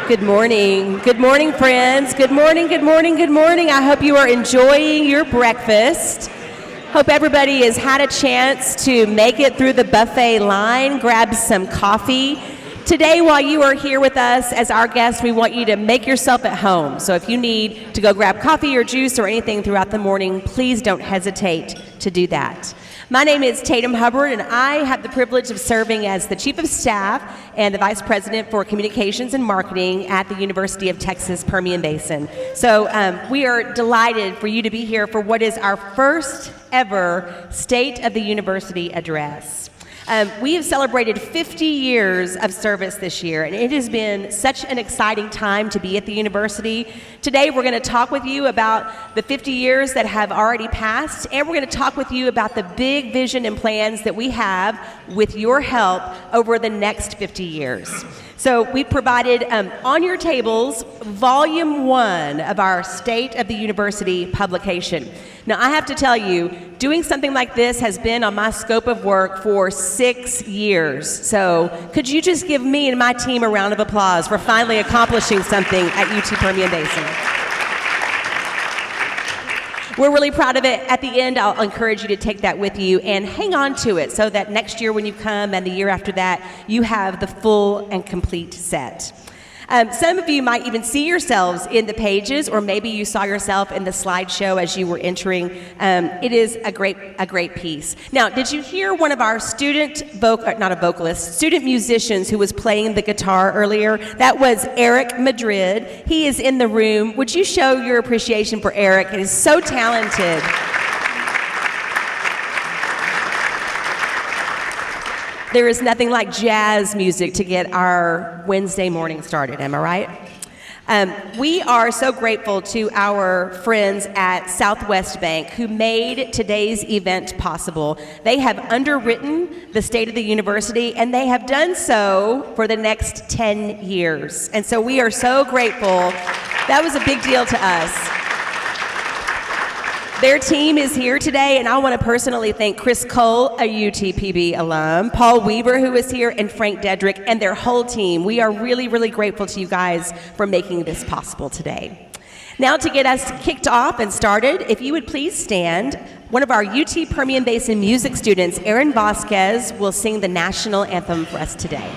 Good morning. Good morning, friends. Good morning, good morning, good morning. I hope you are enjoying your breakfast. Hope everybody has had a chance to make it through the buffet line, grab some coffee. Today, while you are here with us as our guest, we want you to make yourself at home. So if you need to go grab coffee or juice or anything throughout the morning, please don't hesitate to do that. My name is Tatum Hubbard, and I have the privilege of serving as the Chief of Staff and the Vice President for Communications and Marketing at the University of Texas Permian Basin. So we are delighted for you to be here for what is our first ever State of the University address. We have celebrated 50 years of service this year, and it has been such an exciting time to be at the university. Today, we're going to talk with you about the 50 years that have already passed, and we're going to talk with you about the big vision and plans that we have with your help over the next 50 years. So we provided on your tables volume 1 of our State of the University publication. Now, I have to tell you, doing something like this has been on my scope of work for 6 years. So could you just give me and my team a round of applause for finally accomplishing something at UT Permian Basin? We're really proud of it. At the end, I'll encourage you to take that with you and hang on to it so that next year when you come and the year after that, you have the full and complete set. Some of you might even see yourselves in the pages, or maybe you saw yourself in the slideshow as you were entering. It is a great piece. Now, did you hear one of our student musicians who was playing the guitar earlier? That was Eric Madrid. He is in the room. Would you show your appreciation for Eric? He is so talented. There is nothing like jazz music to get our Wednesday morning started, am I right? We are so grateful to our friends at Southwest Bank who made today's event possible. They have underwritten the State of the University, and they have done so for the next 10 years. And so we are so grateful. That was a big deal to us. Their team is here today, and I want to personally thank Chris Cole, a UTPB alum, Paul Weaver, who is here, and Frank Dedrick, and their whole team. We are really, really grateful to you guys for making this possible today. Now, to get us kicked off and started, if you would please stand, one of our UT Permian Basin music students, Aaron Vasquez, will sing the national anthem for us today.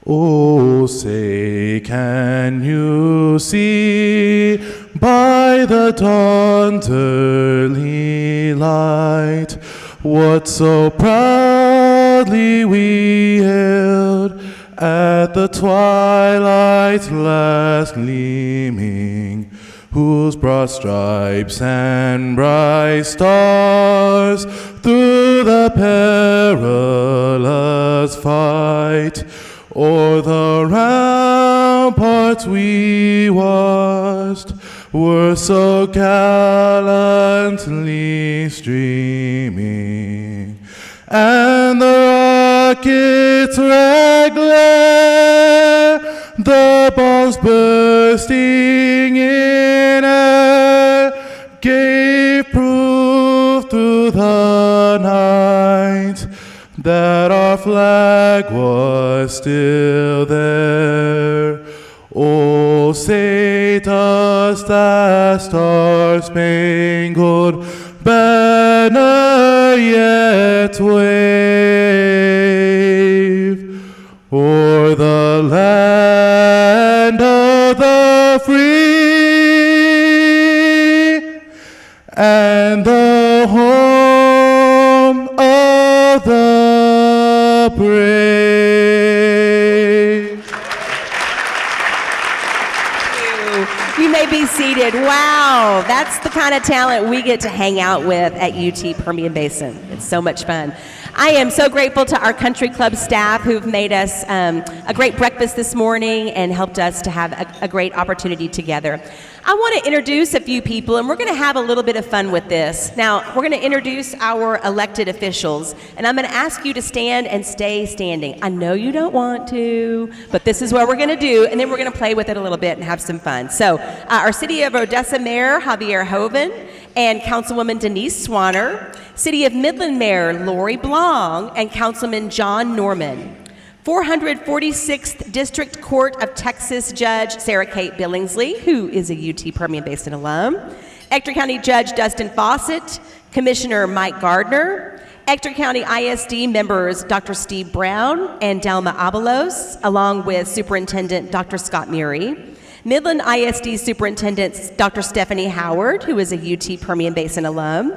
Oh, say, can you see by the dawn's early light what so proudly we hailed at the twilight's last gleaming, whose broad stripes and bright stars through the perilous fight o'er the ramparts we watched were so gallantly streaming, and the rocket's red glare, the bombs bursting in air, gave proof through the night that our flag was still there. Oh, say does that star-spangled banner yet wave o'er the land of the free and the home of the brave? You may be seated. Wow, that's the kind of talent we get to hang out with at UT Permian Basin. It's so much fun. I am so grateful to our country club staff who've made us a great breakfast this morning and helped us to have a great opportunity together. I want to introduce a few people, and we're going to have a little bit of fun with this. Now, we're going to introduce our elected officials, and I'm going to ask you to stand and stay standing. I know you don't want to, but this is what we're going to do, and then we're going to play with it a little bit and have some fun. So, our City of Odessa Mayor, Javier Hoven, and Councilwoman Denise Swanner, City of Midland Mayor Lori Blong, and Councilman John Norman. 446th District Court of Texas Judge Sarah Kate Billingsley, who is a UT Permian Basin alum. Ector County Judge Dustin Fawcett, Commissioner Mike Gardner, Ector County ISD members Dr. Steve Brown and Delma Abelos, along with Superintendent Dr. Scott Murray. Midland ISD Superintendent Dr. Stephanie Howard, who is a UT Permian Basin alum.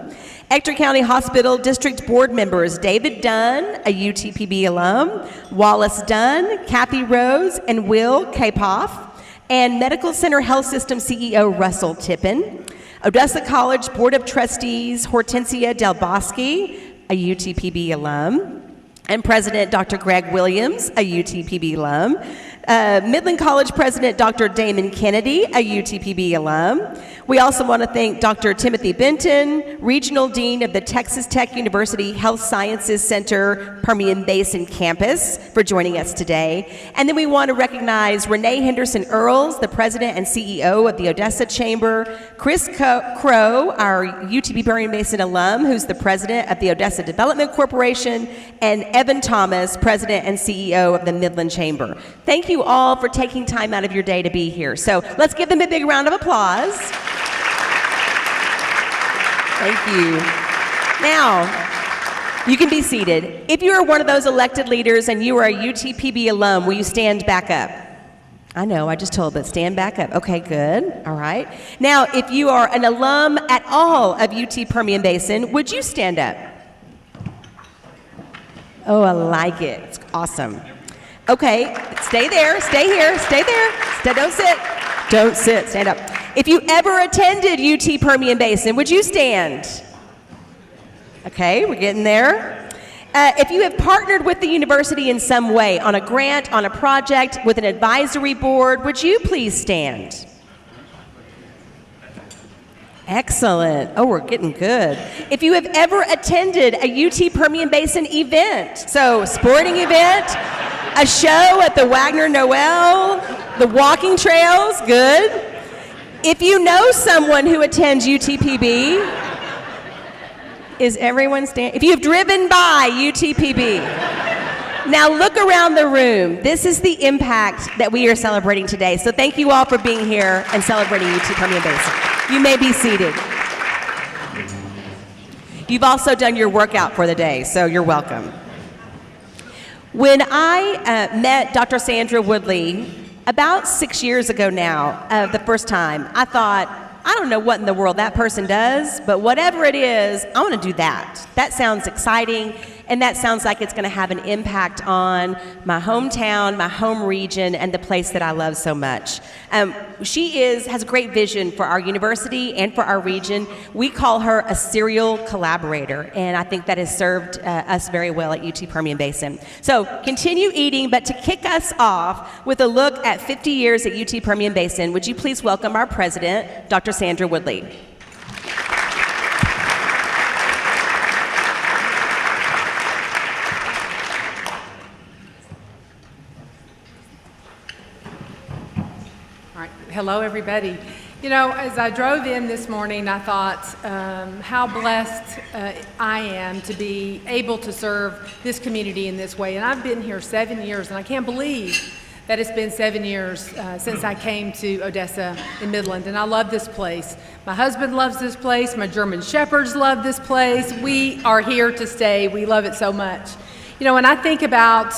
Ector County Hospital District Board members David Dunn, a UTPB alum, Wallace Dunn, Kathy Rose, and Will Kapoff, and Medical Center Health System CEO Russell Tippin. Odessa College Board of Trustees Hortensia Del Bosque, a UTPB alum, and President Dr. Greg Williams, a UTPB alum. Midland College President Dr. Damon Kennedy, a UTPB alum. We also want to thank Dr. Timothy Benton, Regional Dean of the Texas Tech University Health Sciences Center Permian Basin Campus, for joining us today. And then we want to recognize Renee Henderson Earls, the President and CEO of the Odessa Chamber, Chris Crow, our UTP Permian Basin alum, who's the President of the Odessa Development Corporation, and Evan Thomas, President and CEO of the Midland Chamber. Thank you all for taking time out of your day to be here. So let's give them a big round of applause. Thank you. Now, you can be seated. If you are one of those elected leaders and you are a UTPB alum, will you stand back up? I know, I just told, but stand back up. Okay, good. All right. Now, if you are an alum at all of UT Permian Basin, would you stand up? Oh, I like it. It's awesome. Okay, stay there, stay here, stay there. Don't sit. Don't sit, stand up. If you ever attended UT Permian Basin, would you stand? Okay, we're getting there. If you have partnered with the university in some way, on a grant, on a project, with an advisory board, would you please stand? Excellent. Oh, we're getting good. If you have ever attended a UT Permian Basin event, so sporting event, a show at the Wagner Noel, the walking trails, good. If you know someone who attends UTPB, is everyone standing? If you've driven by UTPB, now look around the room. This is the impact that we are celebrating today. So thank you all for being here and celebrating UT Permian Basin. You may be seated. You've also done your workout for the day, so you're welcome. When I met Dr. Sandra Woodley about 6 years ago now, the first time, I thought, I don't know what in the world that person does, but whatever it is, I want to do that. That sounds exciting, and that sounds like it's going to have an impact on my hometown, my home region, and the place that I love so much. She has a great vision for our university and for our region. We call her a serial collaborator, and I think that has served us very well at UT Permian Basin. So continue eating, but to kick us off with a look at 50 years at UT Permian Basin, would you please welcome our president, Dr. Sandra Woodley. Hello, everybody. You know, as I drove in this morning, I thought how blessed I am to be able to serve this community in this way. And I've been here 7 years, and I can't believe that it's been 7 years since I came to Odessa in Midland. And I love this place. My husband loves this place. My German Shepherds love this place. We are here to stay. We love it so much. You know, when I think about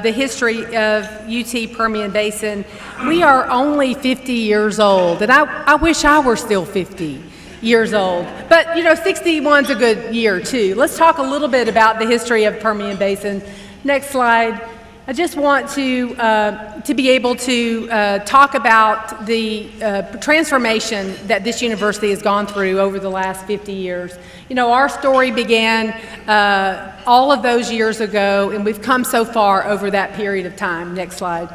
the history of UT Permian Basin, we are only 50 years old, and I wish I were still 50 years old. But, you know, 61's a good year, too. Let's talk a little bit about the history of Permian Basin. Next slide. I just want to be able to talk about the transformation that this university has gone through over the last 50 years. You know, our story began all of those years ago, and we've come so far over that period of time. Next slide.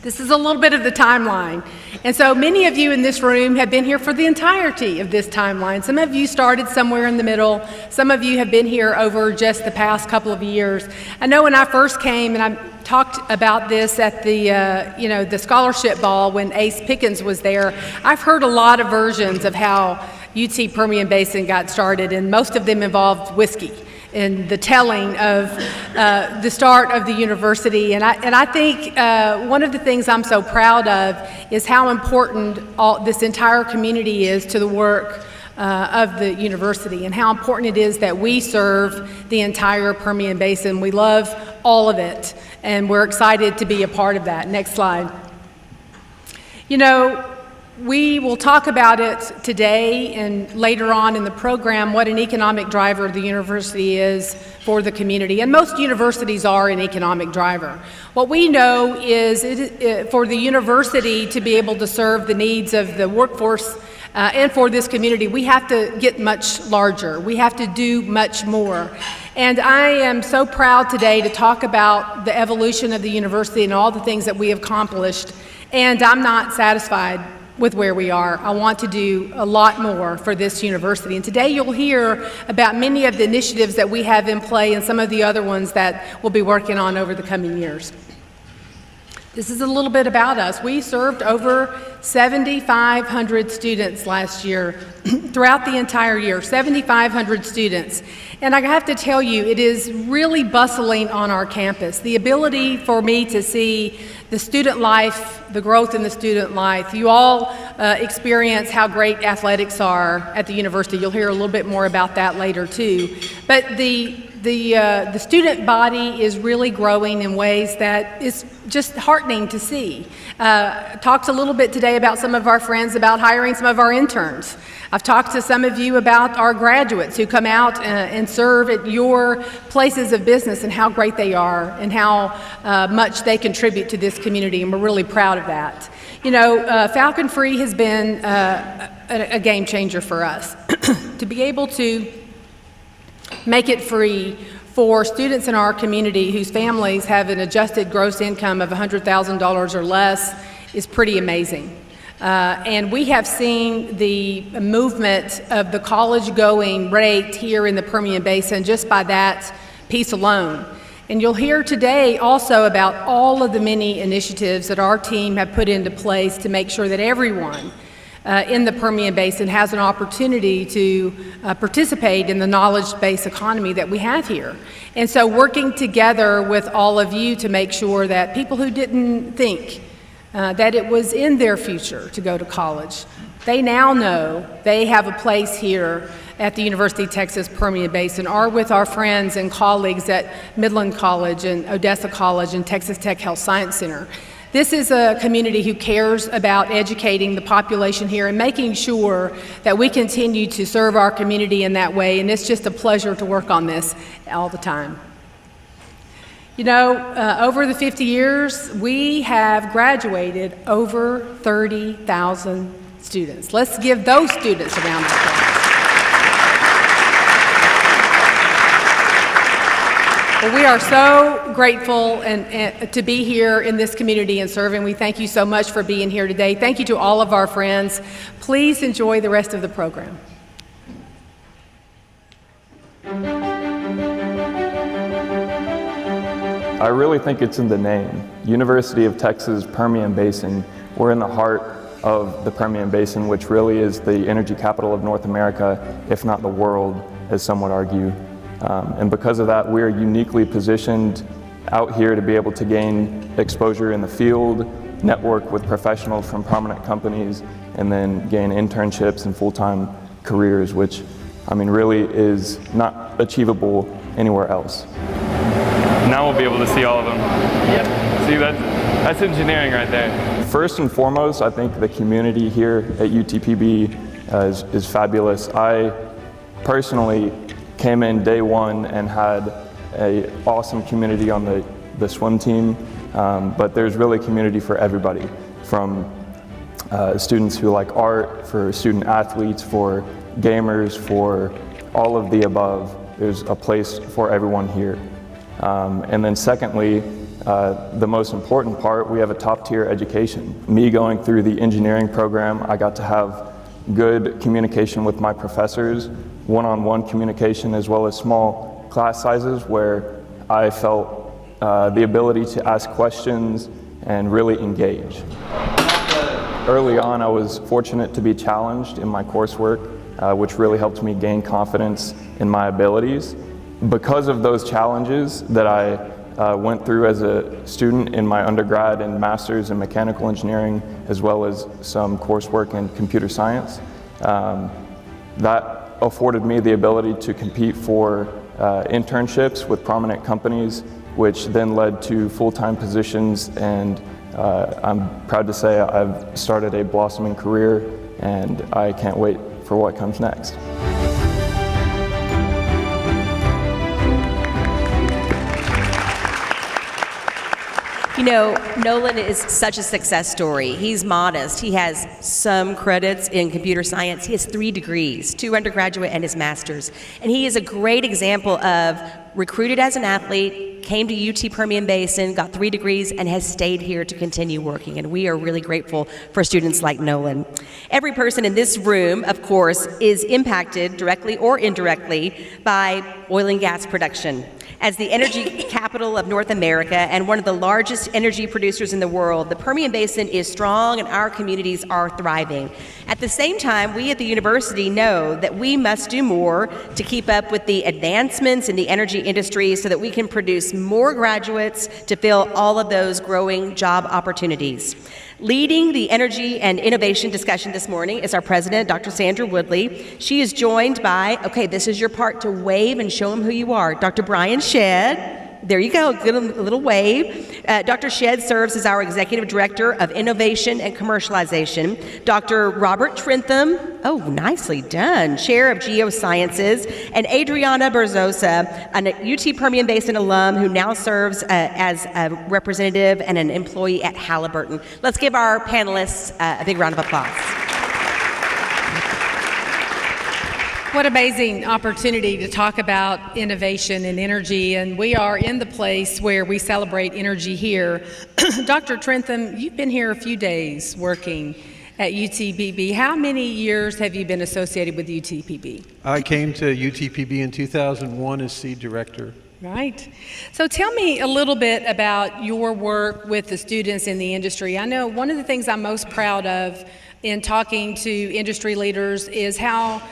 This is a little bit of the timeline. And so many of you in this room have been here for the entirety of this timeline. Some of you started somewhere in the middle. Some of you have been here over just the past couple of years. I know when I first came, and I talked about this at the scholarship ball when Ace Pickens was there, I've heard a lot of versions of how UT Permian Basin got started, and most of them involved whiskey and the telling of the start of the university. And I think one of the things I'm so proud of is how important this entire community is to the work of the university, and how important it is that we serve the entire Permian Basin. We love all of it, and we're excited to be a part of that. Next slide. You know, we will talk about it today and later on in the program, what an economic driver the university is for the community. And most universities are an economic driver. What we know is for the university to be able to serve the needs of the workforce and for this community, we have to get much larger. We have to do much more. And I am so proud today to talk about the evolution of the university and all the things that we have accomplished. And I'm not satisfied with where we are. I want to do a lot more for this university. And today you'll hear about many of the initiatives that we have in play and some of the other ones that we'll be working on over the coming years. This is a little bit about us. We served over 7,500 students last year, throughout the entire year, 7,500 students. And I have to tell you, it is really bustling on our campus. The ability for me to see the student life, the growth in the student life. You all experience how great athletics are at the university. You'll hear a little bit more about that later too. But the student body is really growing in ways that is just heartening to see. Talked a little bit today about some of our friends about hiring some of our interns. I've talked to some of you about our graduates who come out and serve at your places of business and how great they are and how much they contribute to this community, and we're really proud of that. You know, Falcon Free has been a game changer for us. To be able to make it free for students in our community whose families have an adjusted gross income of $100,000 or less is pretty amazing. And we have seen the movement of the college-going rate here in the Permian Basin just by that piece alone. And you'll hear today also about all of the many initiatives that our team have put into place to make sure that everyone in the Permian Basin has an opportunity to participate in the knowledge-based economy that we have here. And so working together with all of you to make sure that people who didn't think that it was in their future to go to college, they now know they have a place here at the University of Texas Permian Basin, or with our friends and colleagues at Midland College and Odessa College and Texas Tech Health Science Center. This is a community who cares about educating the population here and making sure that we continue to serve our community in that way, and it's just a pleasure to work on this all the time. You know, over the 50 years, we have graduated over 30,000 students. Let's give those students a round of applause. Well, we are so grateful and to be here in this community and serving. We thank you so much for being here today. Thank you to all of our friends. Please enjoy the rest of the program. I really think it's in the name. University of Texas Permian Basin. We're in the heart of the Permian Basin, which really is the energy capital of North America, if not the world, as some would argue. And because of that, we're uniquely positioned out here to be able to gain exposure in the field, network with professionals from prominent companies, and then gain internships and full-time careers, which, I mean, really is not achievable anywhere else. Now we'll be able to see all of them. Yep. See, that's engineering right there. First and foremost, I think the community here at UTPB is fabulous. I personally came in day one and had an awesome community on the swim team, but there's really community for everybody, from students who like art, for student athletes, for gamers, for all of the above. There's a place for everyone here. And then secondly, the most important part, we have a top-tier education. Me going through the engineering program, I got to have good communication with my professors, one-on-one communication, as well as small class sizes where I felt the ability to ask questions and really engage. Early on, I was fortunate to be challenged in my coursework. which really helped me gain confidence in my abilities. Because of those challenges that I went through as a student in my undergrad and master's in mechanical engineering, as well as some coursework in computer science, that afforded me the ability to compete for internships with prominent companies, which then led to full-time positions, and I'm proud to say I've started a blossoming career, and I can't wait for what comes next. You know, Nolan is such a success story. He's modest. He has some credits in computer science. He has 3 degrees, 2 undergraduate and his master's. And he is a great example of recruited as an athlete, came to UT Permian Basin, got 3 degrees, and has stayed here to continue working. And we are really grateful for students like Nolan. Every person in this room, of course, is impacted directly or indirectly by oil and gas production. As the energy capital of North America and one of the largest energy producers in the world, the Permian Basin is strong and our communities are thriving. At the same time, we at the university know that we must do more to keep up with the advancements in the energy industry so that we can produce more graduates to fill all of those growing job opportunities. Leading the energy and innovation discussion this morning is our president, Dr. Sandra Woodley. She is joined by, okay, this is your part to wave and show them who you are, Dr. Brian Shedd. There you go, good, a little wave. Dr. Shedd serves as our Executive Director of Innovation and Commercialization. Dr. Robert Trentham, oh, nicely done, Chair of Geosciences. And Adriana Berzosa, an UT Permian Basin alum who now serves as a representative and an employee at Halliburton. Let's give our panelists a big round of applause. What amazing opportunity to talk about innovation and energy, and we are in the place where we celebrate energy here. Dr. Trentham, you've been here a few days working at UTPB. How many years have you been associated with UTPB? I came to UTPB in 2001 as seed director. Right. So tell me a little bit about your work with the students in the industry. I know one of the things I'm most proud of in talking to industry leaders is how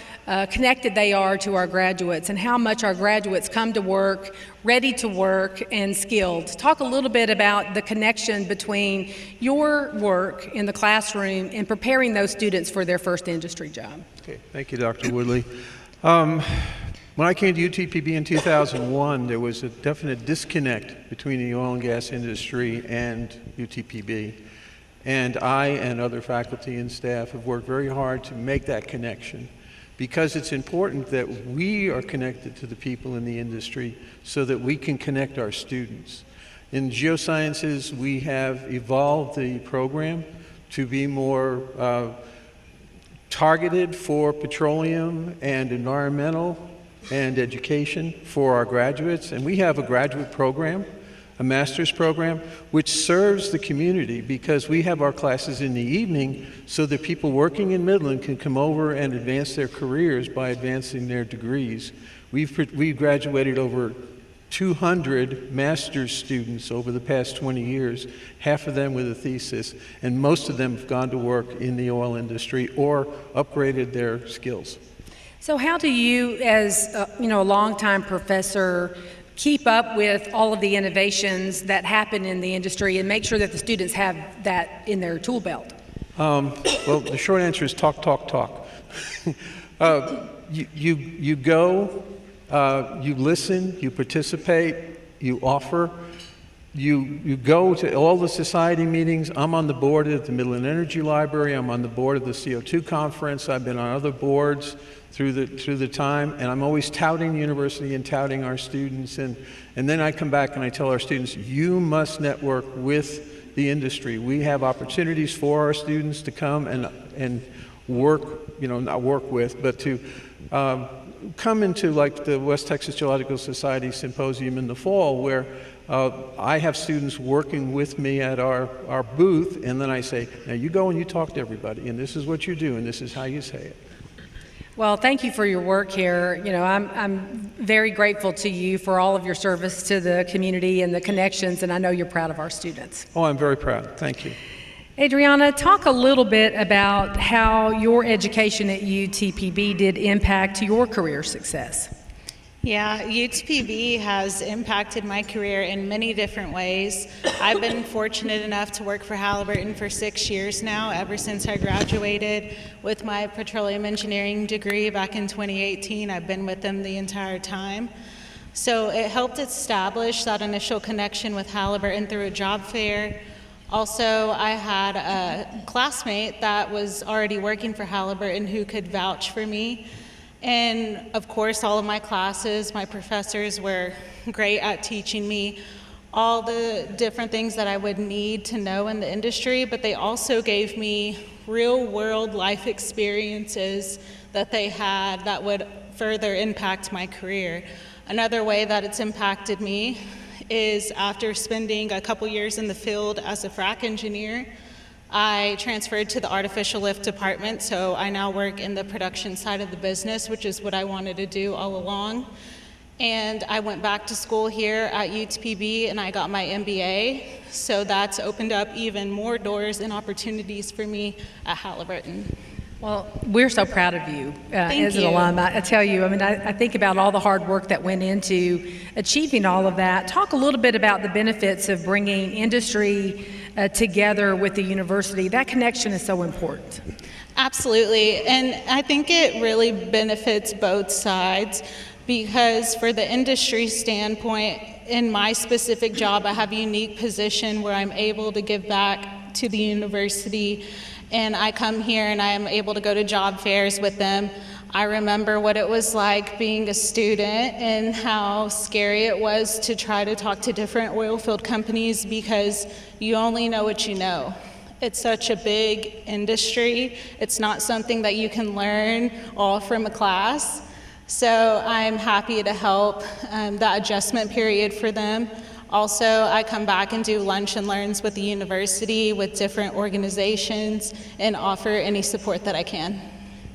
connected they are to our graduates and how much our graduates come to work, ready to work and skilled. Talk a little bit about the connection between your work in the classroom and preparing those students for their first industry job. Okay, thank you, Dr. Woodley. When I came to UTPB in 2001, there was a definite disconnect between the oil and gas industry and UTPB. And I and other faculty and staff have worked very hard to make that connection, because it's important that we are connected to the people in the industry so that we can connect our students. In geosciences, we have evolved the program to be more targeted for petroleum and environmental and education for our graduates. And we have a graduate program, a master's program, which serves the community, because we have our classes in the evening so that people working in Midland can come over and advance their careers by advancing their degrees. We've graduated over 200 master's students over the past 20 years, half of them with a thesis, and most of them have gone to work in the oil industry or upgraded their skills. So how do you, as a longtime professor, keep up with all of the innovations that happen in the industry and make sure that the students have that in their tool belt? Well, the short answer is talk, talk, talk. You go, you listen, you participate, you offer, you go to all the society meetings. I'm on the board of the Midland Energy Library. I'm on the board of the CO2 conference. I've been on other boards through the time, and I'm always touting the university and touting our students. And then I come back and I tell our students, you must network with the industry. We have opportunities for our students to come and work, not work with, but to come into like the West Texas Geological Society Symposium in the fall, where I have students working with me at our booth, and then I say, now you go and you talk to everybody, and this is what you do, and this is how you say it. Well, thank you for your work here. I'm very grateful to you for all of your service to the community and the connections, and I know you're proud of our students. Oh, I'm very proud. Thank you. Adriana, talk a little bit about how your education at UTPB did impact your career success. Yeah, UTPB has impacted my career in many different ways. I've been fortunate enough to work for Halliburton for 6 years now, ever since I graduated with my petroleum engineering degree back in 2018. I've been with them the entire time. So it helped establish that initial connection with Halliburton through a job fair. Also, I had a classmate that was already working for Halliburton who could vouch for me. And of course, all of my classes, my professors were great at teaching me all the different things that I would need to know in the industry, but they also gave me real world life experiences that they had that would further impact my career. Another way that it's impacted me is after spending a couple years in the field as a frac engineer, I transferred to the artificial lift department, so I now work in the production side of the business, which is what I wanted to do all along. And I went back to school here at UTPB and I got my MBA, so that's opened up even more doors and opportunities for me at Halliburton. Well, we're so proud of you as an you. alum. I tell you, I mean, I think about all the hard work that went into achieving all of that. Talk a little bit about the benefits of bringing industry together with the university. That connection is so important. Absolutely, and I think it really benefits both sides because for the industry standpoint, in my specific job, I have a unique position where I'm able to give back to the university. And I come here and I am able to go to job fairs with them. I remember what it was like being a student and how scary it was to try to talk to different oil field companies because you only know what you know. It's such a big industry. It's not something that you can learn all from a class. So I'm happy to help that adjustment period for them. Also, I come back and do lunch and learns with the university, with different organizations, and offer any support that I can.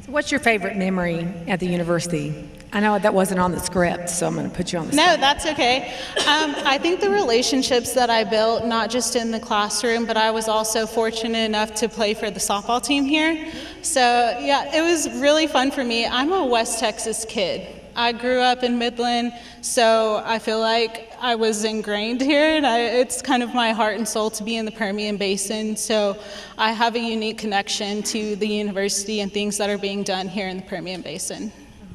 So what's your favorite memory at the university? I know that wasn't on the script, so I'm going to put you on the spot. No, that's okay. I think the relationships that I built, not just in the classroom, but I was also fortunate enough to play for the softball team here. So yeah, it was really fun for me. I'm a West Texas kid. I grew up in Midland, so I feel like I was ingrained here, and it's kind of my heart and soul to be in the Permian Basin. So I have a unique connection to the university and things that are being done here in the Permian Basin.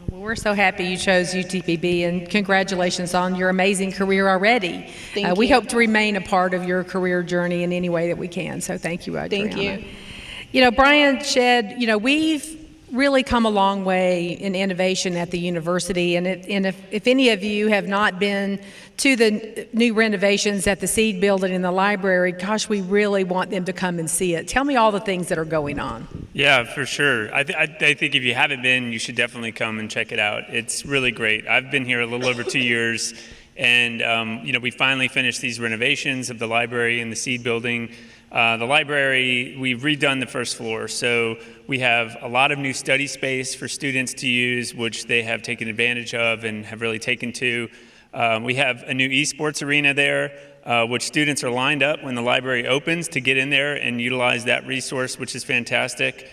Well, we're so happy you chose UTPB, and congratulations on your amazing career already. Thank We you. hope to remain a part of your career journey in any way that we can, so thank you, Adriana. Thank you. You know, Brian Shedd, you know, we've really come a long way in innovation at the university, and if any of you have not been to the new renovations at the Seed Building in the library, gosh, we really want them to come and see it. Tell me all the things that are going on. Yeah, for sure. I think if you haven't been, you should definitely come and check it out. It's really great. I've been here a little over 2 years, and you know, we finally finished these renovations of the library and the Seed Building. The library, we've redone the first floor, so we have a lot of new study space for students to use, which they have taken advantage of and have really taken to. We have a new esports arena there, which students are lined up when the library opens to get in there and utilize that resource, which is fantastic.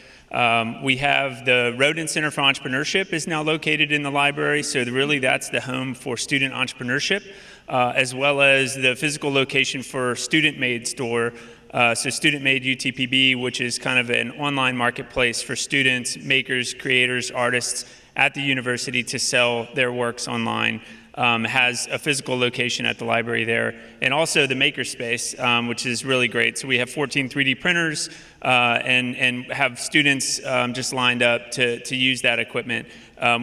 We have the Rodin Center for Entrepreneurship is now located in the library, so really that's the home for student entrepreneurship, as well as the physical location for Student Made store. So Student Made UTPB, which is kind of an online marketplace for students, makers, creators, artists at the university to sell their works online, has a physical location at the library there. And also the makerspace, which is really great. So we have 14 3D printers and have students just lined up to use that equipment.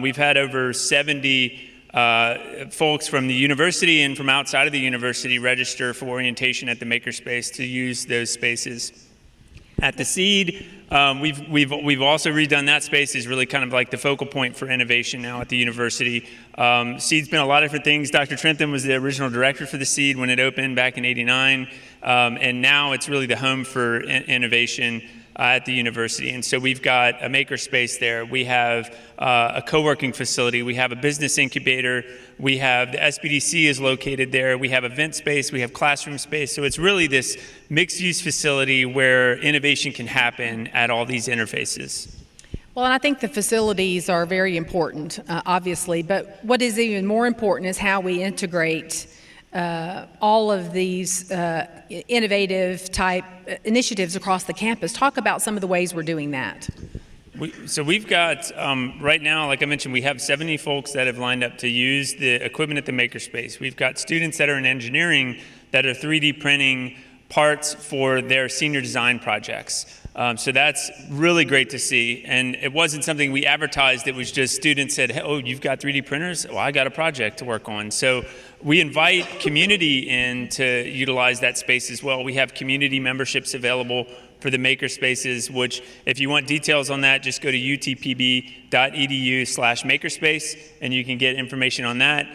We've had over 70 folks from the university and from outside of the university register for orientation at the makerspace to use those spaces. At the Seed, we've also redone that space as really kind of like the focal point for innovation now at the university. Seed's been a lot of different things. Dr. Trentham was the original director for the Seed when it opened back in '89, and now it's really the home for innovation. at the university. And so we've got a makerspace there. We have a co-working facility. We have a business incubator. We have the SBDC is located there. We have event space. We have classroom space. So it's really this mixed-use facility where innovation can happen at all these interfaces. Well, and I think the facilities are very important, obviously, but what is even more important is how we integrate all of these innovative type initiatives across the campus. Talk about some of the ways we're doing that. So we've got, right now, like I mentioned, we have 70 folks that have lined up to use the equipment at the makerspace. We've got students that are in engineering that are 3D printing parts for their senior design projects. So that's really great to see. And it wasn't something we advertised. It was just students said, hey, oh, you've got 3D printers? Well, I got a project to work on. So we invite community in to utilize that space as well. We have community memberships available for the maker spaces, which if you want details on that, just go to utpb.edu/makerspace and you can get information on that.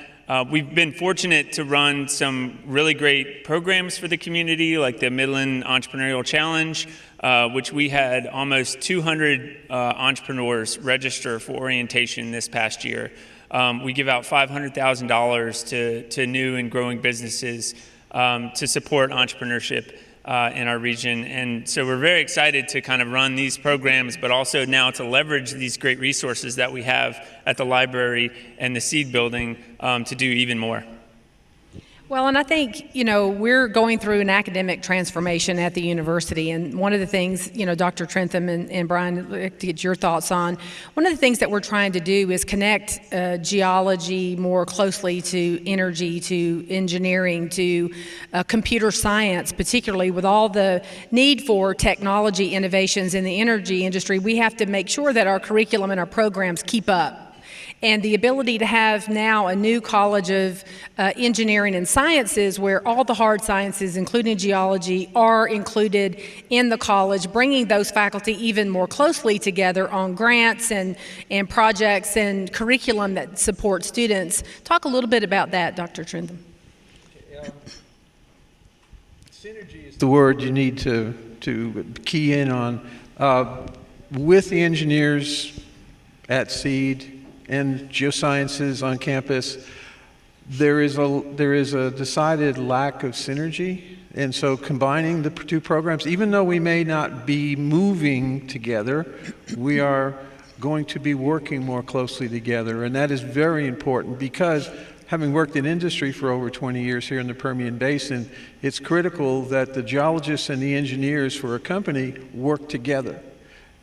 We've been fortunate to run some really great programs for the community, like the Midland Entrepreneurial Challenge, which we had almost 200 entrepreneurs register for orientation this past year. We give out $500,000 to new and growing businesses to support entrepreneurship in our region. And so we're very excited to kind of run these programs, but also now to leverage these great resources that we have at the library and the seed building to do even more. Well, and I think, we're going through an academic transformation at the university. And one of the things, Dr. Trentham and Brian, I'd like to get your thoughts on, one of the things that we're trying to do is connect geology more closely to energy, to engineering, to computer science, particularly with all the need for technology innovations in the energy industry. We have to make sure that our curriculum and our programs keep up. And the ability to have now a new College of Engineering and Sciences where all the hard sciences, including geology, are included in the college, bringing those faculty even more closely together on grants and projects and curriculum that support students. Talk a little bit about that, Dr. Trentham. Synergy is the word you need to key in on. With the engineers at SEED, and geosciences on campus, there is a decided lack of synergy. And so combining the two programs, even though we may not be moving together, we are going to be working more closely together. And that is very important because having worked in industry for over 20 years here in the Permian Basin, it's critical that the geologists and the engineers for a company work together.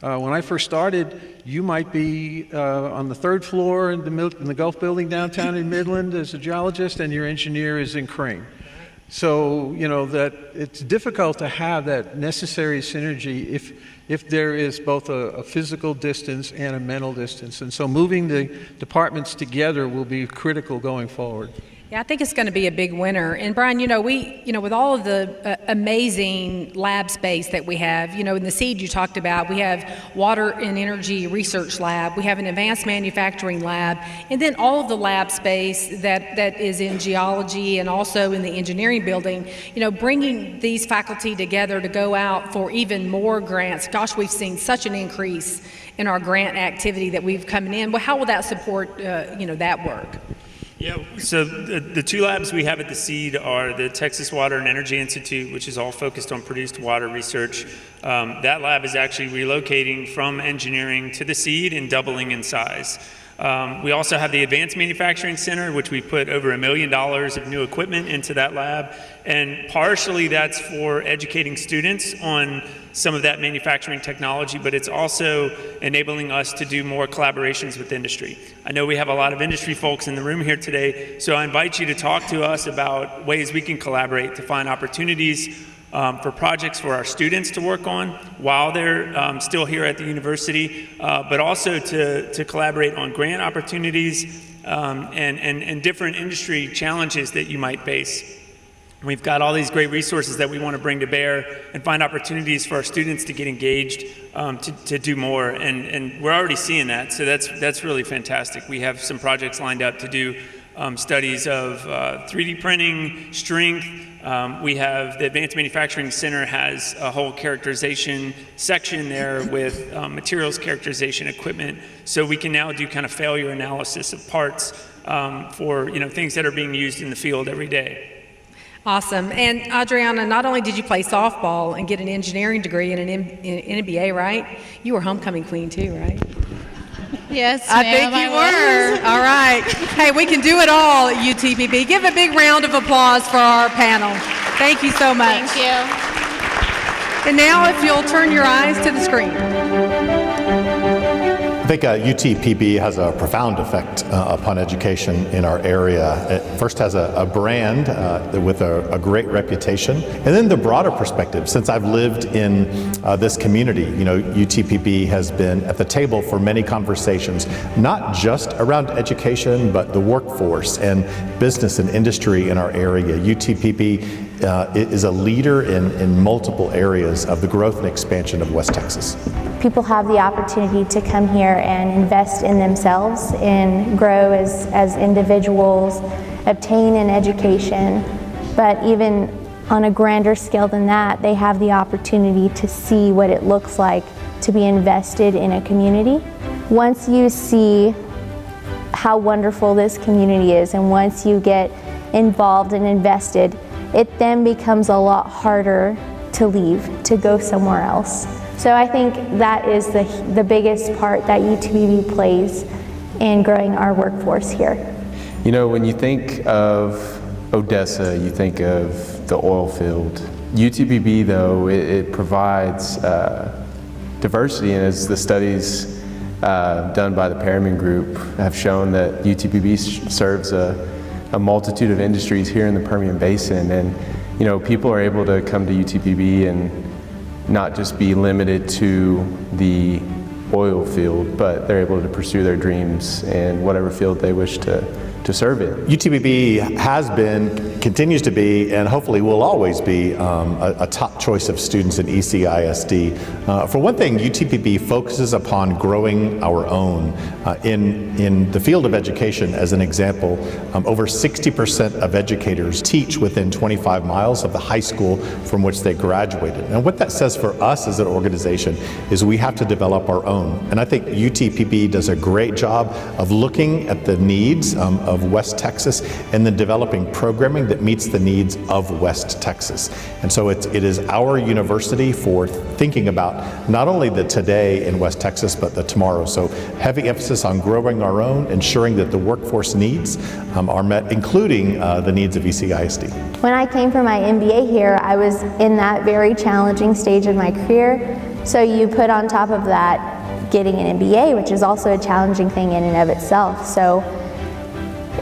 When I first started, you might be on the third floor in the Gulf Building downtown in Midland as a geologist, and your engineer is in Crane. So, that it's difficult to have that necessary synergy if there is both a physical distance and a mental distance. And so moving the departments together will be critical going forward. Yeah, I think it's going to be a big winner. And Brian, with all of the amazing lab space that we have, in the SEED you talked about, we have Water and Energy Research Lab, we have an Advanced Manufacturing Lab, and then all of the lab space that is in geology and also in the engineering building, bringing these faculty together to go out for even more grants. Gosh, we've seen such an increase in our grant activity that we've come in. Well, how will that support, that work? Yeah, so the two labs we have at the SEED are the Texas Water and Energy Institute, which is all focused on produced water research. That lab is actually relocating from engineering to the SEED and doubling in size. We also have the Advanced Manufacturing Center, which we put over $1 million of new equipment into that lab. And partially that's for educating students on some of that manufacturing technology, but it's also enabling us to do more collaborations with industry. I know we have a lot of industry folks in the room here today, so I invite you to talk to us about ways we can collaborate to find opportunities for projects for our students to work on while they're still here at the university, but also to collaborate on grant opportunities and different industry challenges that you might face. We've got all these great resources that we want to bring to bear and find opportunities for our students to get engaged to do more, and we're already seeing that, so that's really fantastic. We have some projects lined up to do studies of 3D printing, strength, We have the Advanced Manufacturing Center has a whole characterization section there with materials characterization equipment, so we can now do kind of failure analysis of parts for things that are being used in the field every day. Awesome. And Adriana, not only did you play softball and get an engineering degree and an MBA, right? You were homecoming queen too, right? Yes, I think you were. All right. Hey, we can do it all at UTPB. Give a big round of applause for our panel. Thank you so much. Thank you. And now if you'll turn your eyes to the screen. I think UTPB has a profound effect upon education in our area. It first has a brand with a great reputation, and then the broader perspective. Since I've lived in this community, UTPB has been at the table for many conversations, not just around education, but the workforce and business and industry in our area. UTPB is a leader in multiple areas of the growth and expansion of West Texas. People have the opportunity to come here and invest in themselves and grow as individuals, obtain an education, but even on a grander scale than that, they have the opportunity to see what it looks like to be invested in a community. Once you see how wonderful this community is, and once you get involved and invested, it then becomes a lot harder to leave, to go somewhere else. So I think that is the biggest part that UTPB plays in growing our workforce here. When you think of Odessa, you think of the oil field. UTPB, though, it provides diversity, and as the studies done by the Perriman Group have shown, that UTPB serves a multitude of industries here in the Permian Basin, and people are able to come to UTPB and not just be limited to the oil field, but they're able to pursue their dreams in whatever field they wish to serve in. UTPB has been, continues to be, and hopefully will always be a top choice of students in ECISD. For one thing, UTPB focuses upon growing our own. In the field of education, as an example, over 60% of educators teach within 25 miles of the high school from which they graduated. And what that says for us as an organization is we have to develop our own. And I think UTPB does a great job of looking at the needs of West Texas and then developing programming that meets the needs of West Texas. And so it is our university for thinking about not only the today in West Texas, but the tomorrow. So heavy emphasis on growing our own, ensuring that the workforce needs are met, including the needs of ECISD. When I came for my MBA here, I was in that very challenging stage of my career. So you put on top of that getting an MBA, which is also a challenging thing in and of itself. So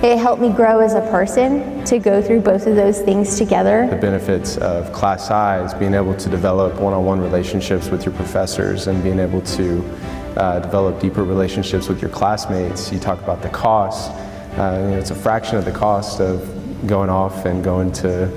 it helped me grow as a person to go through both of those things together. The benefits of class size, being able to develop one-on-one relationships with your professors and being able to develop deeper relationships with your classmates. You talk about the cost. It's a fraction of the cost of going off and going to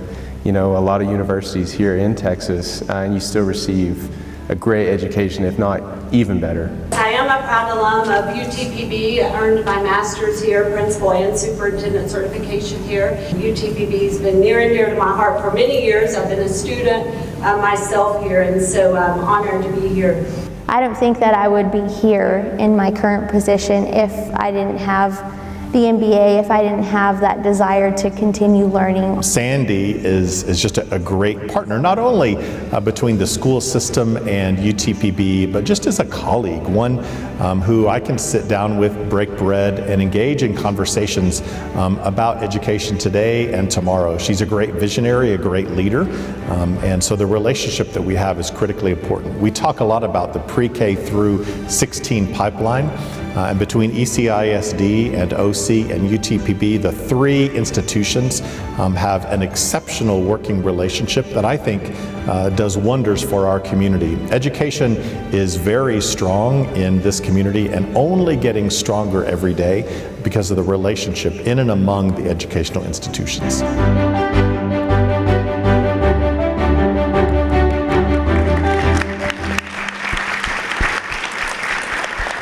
a lot of universities here in Texas, and you still receive a great education, if not even better. I am a proud alum of UTPB, earned my master's here, principal and superintendent certification here. UTPB has been near and dear to my heart for many years. I've been a student myself here, and so I'm honored to be here. I don't think that I would be here in my current position if I didn't have the MBA, if I didn't have that desire to continue learning. Sandy is just a great partner, not only between the school system and UTPB, but just as a colleague, one who I can sit down with, break bread, and engage in conversations about education today and tomorrow. She's a great visionary, a great leader, and so the relationship that we have is critically important. We talk a lot about the pre-K through 16 pipeline, and between ECISD and OC and UTPB, the three institutions have an exceptional working relationship that I think does wonders for our community. Education is very strong in this community and only getting stronger every day because of the relationship in and among the educational institutions.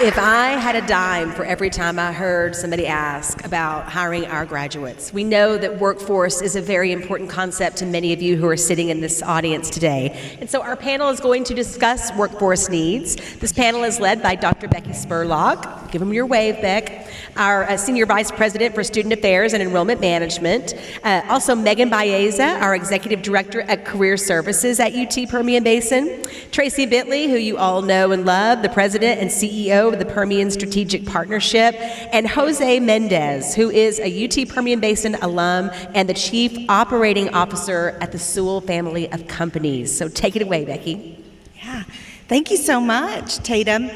If I had a dime for every time I heard somebody ask about hiring our graduates, we know that workforce is a very important concept to many of you who are sitting in this audience today. And so our panel is going to discuss workforce needs. This panel is led by Dr. Becky Spurlock. Give them your wave, Beck. Our Senior Vice President for Student Affairs and Enrollment Management. Also Megan Baeza, our Executive Director at Career Services at UT Permian Basin. Tracy Bentley, who you all know and love, the President and CEO of the Permian Strategic Partnership. And Jose Mendez, who is a UT Permian Basin alum and the Chief Operating Officer at the Sewell family of companies. So take it away, Becky. Yeah, thank you so much, Tatum.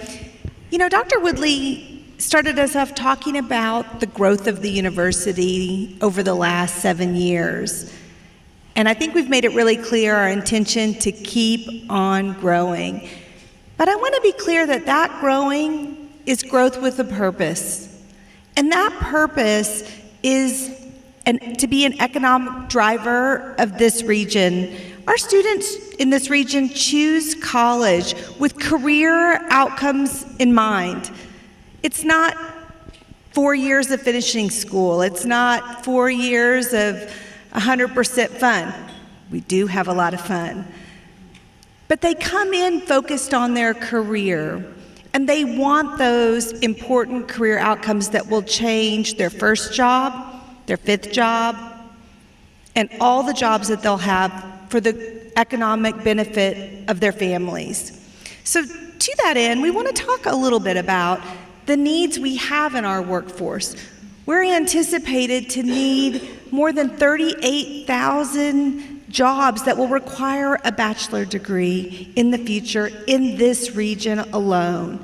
You know, Dr. Woodley started us off talking about the growth of the university over the last 7 years. And I think we've made it really clear our intention to keep on growing. But I want to be clear that that growing is growth with a purpose. And that purpose is to be an economic driver of this region. Our students in this region choose college with career outcomes in mind. It's not 4 years of finishing school. It's not 4 years of 100% fun. We do have a lot of fun. But they come in focused on their career, and they want those important career outcomes that will change their first job, their fifth job, and all the jobs that they'll have for the economic benefit of their families. So to that end, we want to talk a little bit about the needs we have in our workforce. We're anticipated to need more than 38,000 jobs that will require a bachelor degree in the future in this region alone.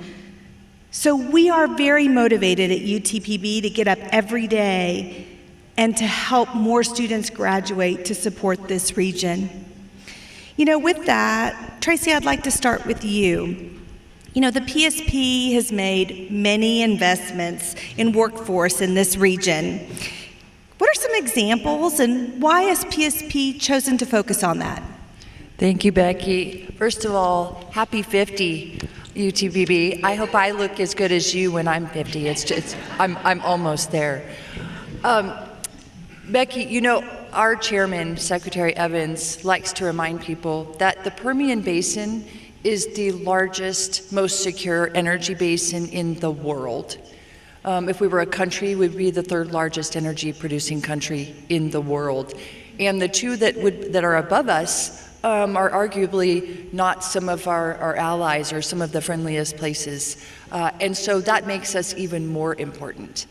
So we are very motivated at UTPB to get up every day and to help more students graduate to support this region. You know, with that, Tracy, I'd like to start with you. You know, the PSP has made many investments in workforce in this region. What are some examples, and why has PSP chosen to focus on that? Thank you, Becky. First of all, happy 50, UTPB. I hope I look as good as you when I'm 50. I'm almost there. Becky, you know, our chairman, Secretary Evans, likes to remind people that the Permian Basin is the largest, most secure energy basin in the world. If we were a country, we'd be the third largest energy producing country in the world. And the two that are above us are arguably not some of our allies or some of the friendliest places. And so that makes us even more important.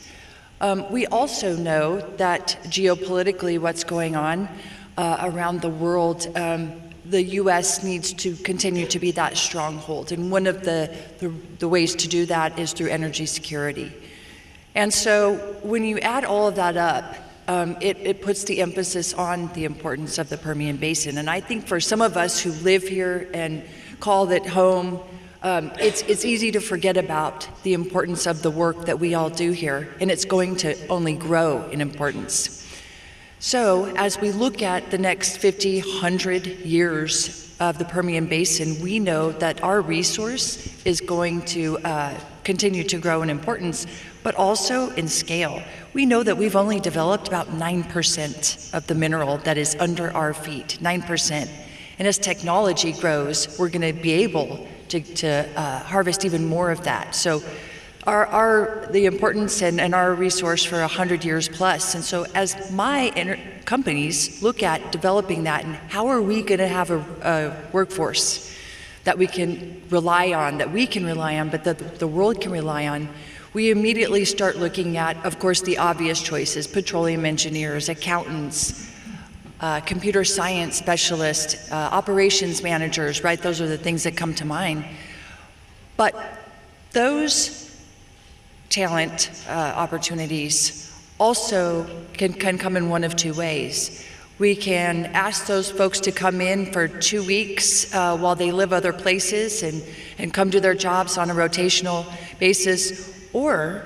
We also know that geopolitically what's going on around the world, the U.S. needs to continue to be that stronghold. And one of the ways to do that is through energy security. And so when you add all of that up, it puts the emphasis on the importance of the Permian Basin. And I think for some of us who live here and call it home, it's easy to forget about the importance of the work that we all do here, and it's going to only grow in importance. So as we look at the next 50, 100 years of the Permian Basin, we know that our resource is going to continue to grow in importance, but also in scale. We know that we've only developed about 9% of the mineral that is under our feet, 9%. And as technology grows, we're gonna be able to harvest even more of that. So the importance and our resource for 100 years plus. And so as my companies look at developing that and how are we gonna have a workforce that we can rely on, but that the world can rely on, we immediately start looking at, of course, the obvious choices: petroleum engineers, accountants, computer science specialists, operations managers, right? Those are the things that come to mind. But those talent opportunities also can come in one of two ways. We can ask those folks to come in for 2 weeks while they live other places and come to their jobs on a rotational basis, or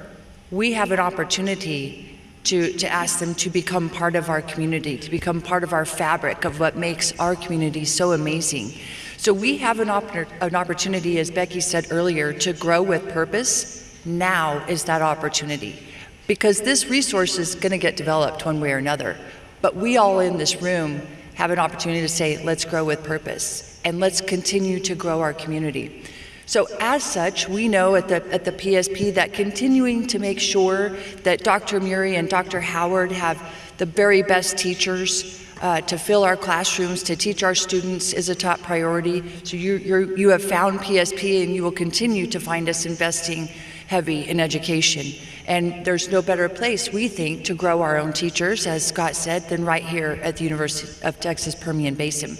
we have an opportunity to ask them to become part of our community, to become part of our fabric of what makes our community so amazing. So we have an opportunity, as Becky said earlier, to grow with purpose. Now is that opportunity. Because this resource is going to get developed one way or another. But we all in this room have an opportunity to say, let's grow with purpose, and let's continue to grow our community. So as such, we know at the PSP that continuing to make sure that Dr. Murray and Dr. Howard have the very best teachers to fill our classrooms, to teach our students is a top priority. So you have found PSP, and you will continue to find us investing heavy in education. And there's no better place, we think, to grow our own teachers, as Scott said, than right here at the University of Texas Permian Basin.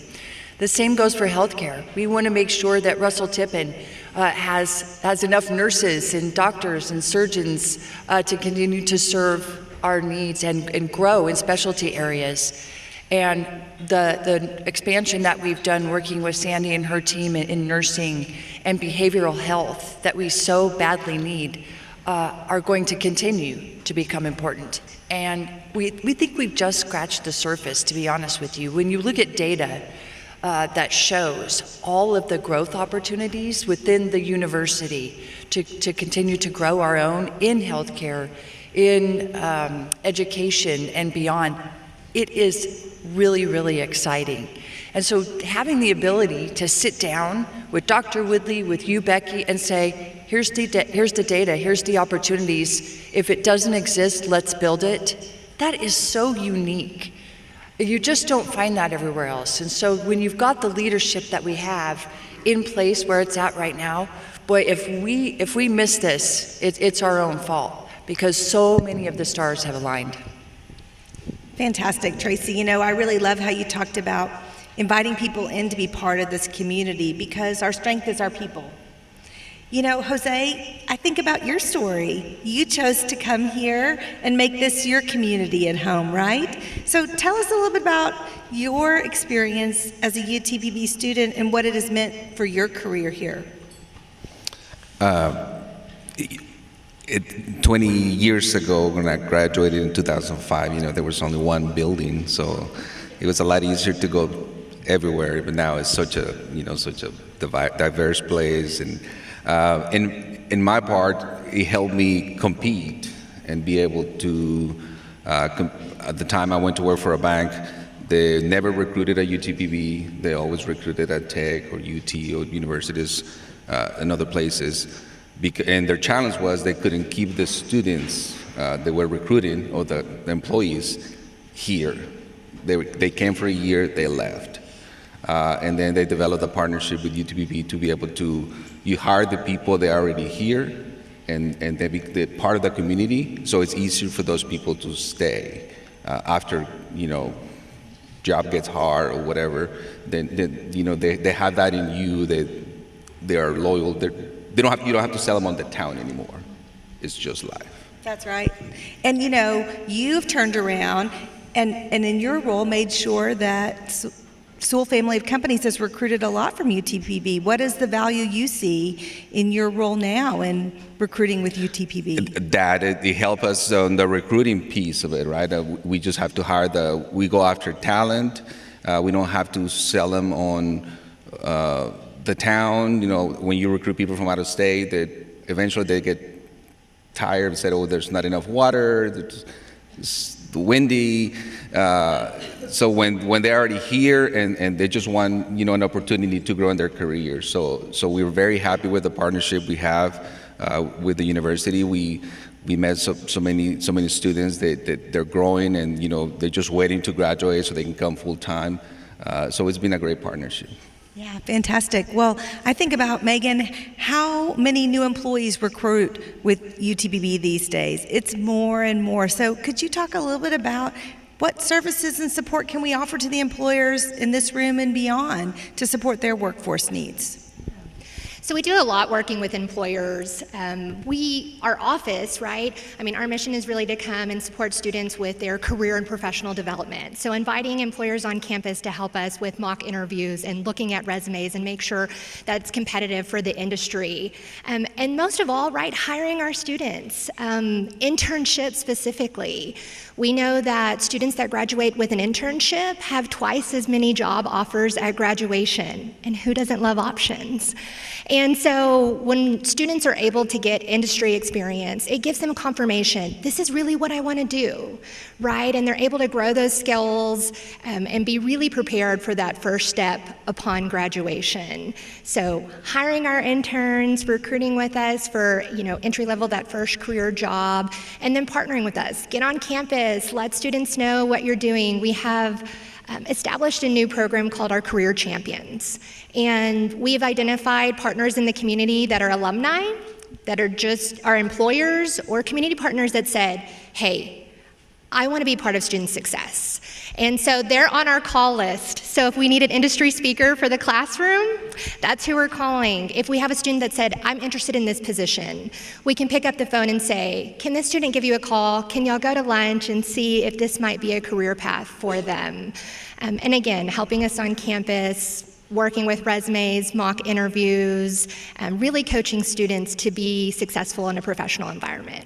The same goes for healthcare. We want to make sure that Russell Tippin has enough nurses and doctors and surgeons to continue to serve our needs and grow in specialty areas. And the expansion that we've done working with Sandy and her team in nursing and behavioral health that we so badly need are going to continue to become important. And we think we've just scratched the surface, to be honest with you. When you look at data that shows all of the growth opportunities within the university to continue to grow our own in healthcare, in education and beyond, it is really, really exciting. And so having the ability to sit down with Dr. Woodley, with you, Becky, and say, here's the data, here's the opportunities. If it doesn't exist, let's build it. That is so unique. You just don't find that everywhere else. And so when you've got the leadership that we have in place where it's at right now, boy, if we miss this, it's our own fault, because so many of the stars have aligned. Fantastic, Tracy. You know, I really love how you talked about inviting people in to be part of this community, because our strength is our people. You know, Jose, I think about your story. You chose to come here and make this your community at home, right? So tell us a little bit about your experience as a UTPB student and what it has meant for your career here. 20 years ago, when I graduated in 2005, you know, there was only one building, so it was a lot easier to go everywhere. But now it's such a diverse place, and in my part, it helped me compete and be able to. At the time, I went to work for a bank. They never recruited at UTPB. They always recruited at Tech or UT or universities and other places. And their challenge was they couldn't keep the students they were recruiting, or the employees, here. They came for a year, they left. And then they developed a partnership with UTPB to be able to, you hire the people that are already here, and they be part of the community, so it's easier for those people to stay after, you know, job gets hard or whatever. Then you know, they have that in you, they are loyal. You don't have to sell them on the town anymore. It's just life. That's right. And you know, you've turned around and in your role made sure that Sewell Family of Companies has recruited a lot from UTPB. What is the value you see in your role now in recruiting with UTPB? That it helps us on the recruiting piece of it, right? We just have to hire we go after talent. We don't have to sell them on the town. You know, when you recruit people from out of state, that eventually they get tired and said, oh, there's not enough water, it's windy. So when they're already here and they just want, you know, an opportunity to grow in their career. So we're very happy with the partnership we have with the university. We met so many students that they're growing, and you know, they're just waiting to graduate so they can come full time. So it's been a great partnership. Yeah, fantastic. Well, I think about, Megan, how many new employees recruit with UTPB these days? It's more and more. So could you talk a little bit about what services and support can we offer to the employers in this room and beyond to support their workforce needs? So we do a lot working with employers. Our office, right? I mean, our mission is really to come and support students with their career and professional development. So inviting employers on campus to help us with mock interviews and looking at resumes and make sure that's competitive for the industry. And most of all, right, hiring our students, internships specifically. We know that students that graduate with an internship have twice as many job offers at graduation, and who doesn't love options? And so when students are able to get industry experience, it gives them confirmation, this is really what I want to do, right? And they're able to grow those skills and be really prepared for that first step upon graduation. So hiring our interns, recruiting with us for, entry level, that first career job, and then partnering with us. Get on campus, let students know what you're doing. We have established a new program called our Career Champions. And we've identified partners in the community that are alumni, that are just our employers or community partners that said, hey, I want to be part of student success. And so they're on our call list. So if we need an industry speaker for the classroom, that's who we're calling. If we have a student that said, I'm interested in this position, we can pick up the phone and say, can this student give you a call? Can y'all go to lunch and see if this might be a career path for them? And again, helping us on campus, working with resumes, mock interviews, really coaching students to be successful in a professional environment.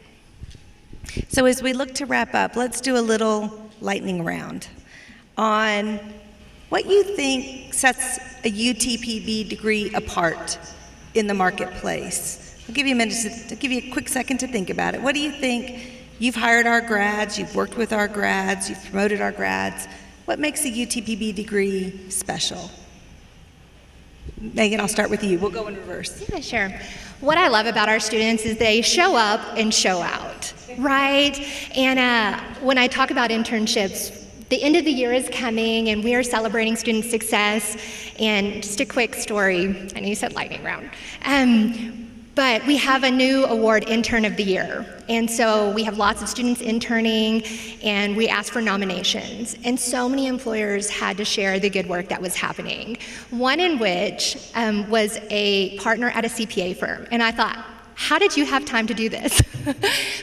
So as we look to wrap up, let's do a little lightning round on what you think sets a UTPB degree apart in the marketplace. I'll give you a minute, I'll give you a quick second to think about it. What do you think? You've hired our grads, you've worked with our grads, you've promoted our grads. What makes a UTPB degree special? Megan, I'll start with you. We'll go in reverse. Yeah, sure. What I love about our students is they show up and show out, right? And when I talk about internships, the end of the year is coming and we are celebrating student success. And just a quick story, I know you said lightning round. But we have a new award, Intern of the Year. And so we have lots of students interning and we ask for nominations. And so many employers had to share the good work that was happening. One in which was a partner at a CPA firm. And I thought, how did you have time to do this?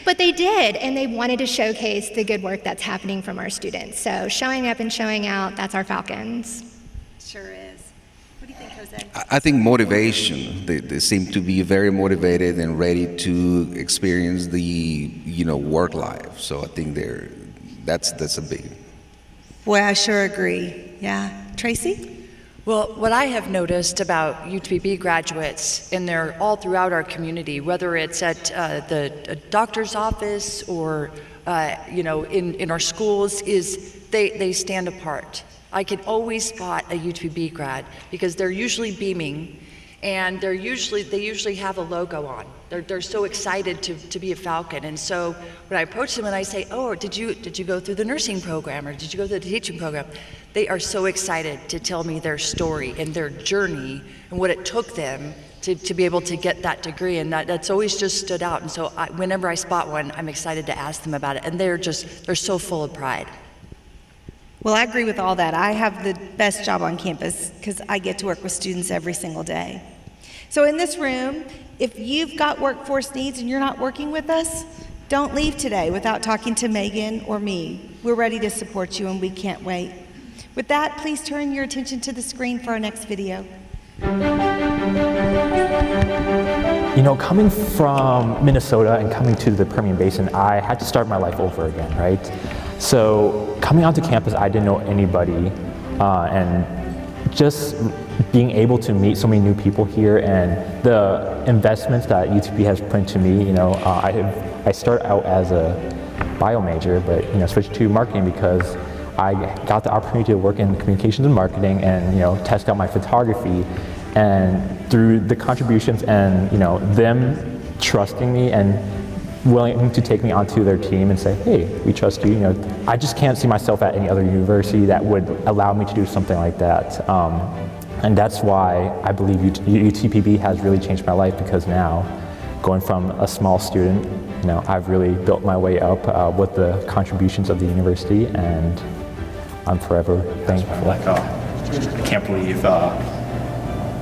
But they did, and they wanted to showcase the good work that's happening from our students. So showing up and showing out, that's our Falcons. Sure is. I think motivation. They seem to be very motivated and ready to experience the work life. So I think that's a big. Boy, I sure agree. Yeah, Tracy. Well, what I have noticed about UTPB graduates, and they're all throughout our community, whether it's at the doctor's office or in our schools, is they stand apart. I can always spot a UTPB grad because they're usually beaming, and they usually have a logo on. They're so excited to be a Falcon. And so when I approach them and I say, "Oh, did you go through the nursing program or did you go through the teaching program?" They are so excited to tell me their story and their journey and what it took them to be able to get that degree, and that's always just stood out. And so whenever I spot one, I'm excited to ask them about it, and they're so full of pride. Well, I agree with all that. I have the best job on campus because I get to work with students every single day. So in this room, if you've got workforce needs and you're not working with us, don't leave today without talking to Megan or me. We're ready to support you and we can't wait. With that, please turn your attention to the screen for our next video. Coming from Minnesota and coming to the Permian Basin, I had to start my life over again, right? So coming onto campus, I didn't know anybody, and just being able to meet so many new people here and the investments that UTP has put into me, I started out as a bio major, but switched to marketing because I got the opportunity to work in communications and marketing and test out my photography. And through the contributions and them trusting me and willing to take me onto their team and say, hey, we trust you. I just can't see myself at any other university that would allow me to do something like that. And that's why I believe UTPB has really changed my life, because now, going from a small student, I've really built my way up with the contributions of the university, and I'm forever thankful. I can't believe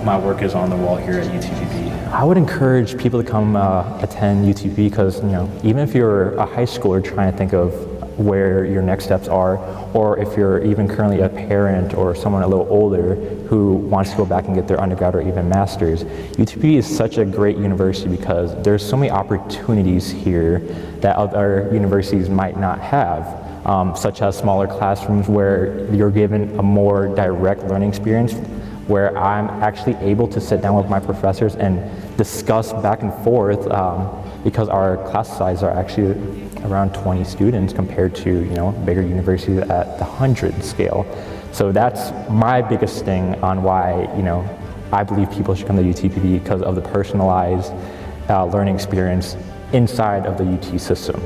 my work is on the wall here at UTPB. I would encourage people to come attend UTPB because, even if you're a high schooler trying to think of where your next steps are, or if you're even currently a parent or someone a little older who wants to go back and get their undergrad or even master's, UTPB is such a great university because there's so many opportunities here that other universities might not have. Such as smaller classrooms where you're given a more direct learning experience, where I'm actually able to sit down with my professors and discuss back and forth because our class size are actually around 20 students compared to bigger universities at the 100 scale. So that's my biggest thing on why I believe people should come to UTPB, because of the personalized learning experience inside of the UT system.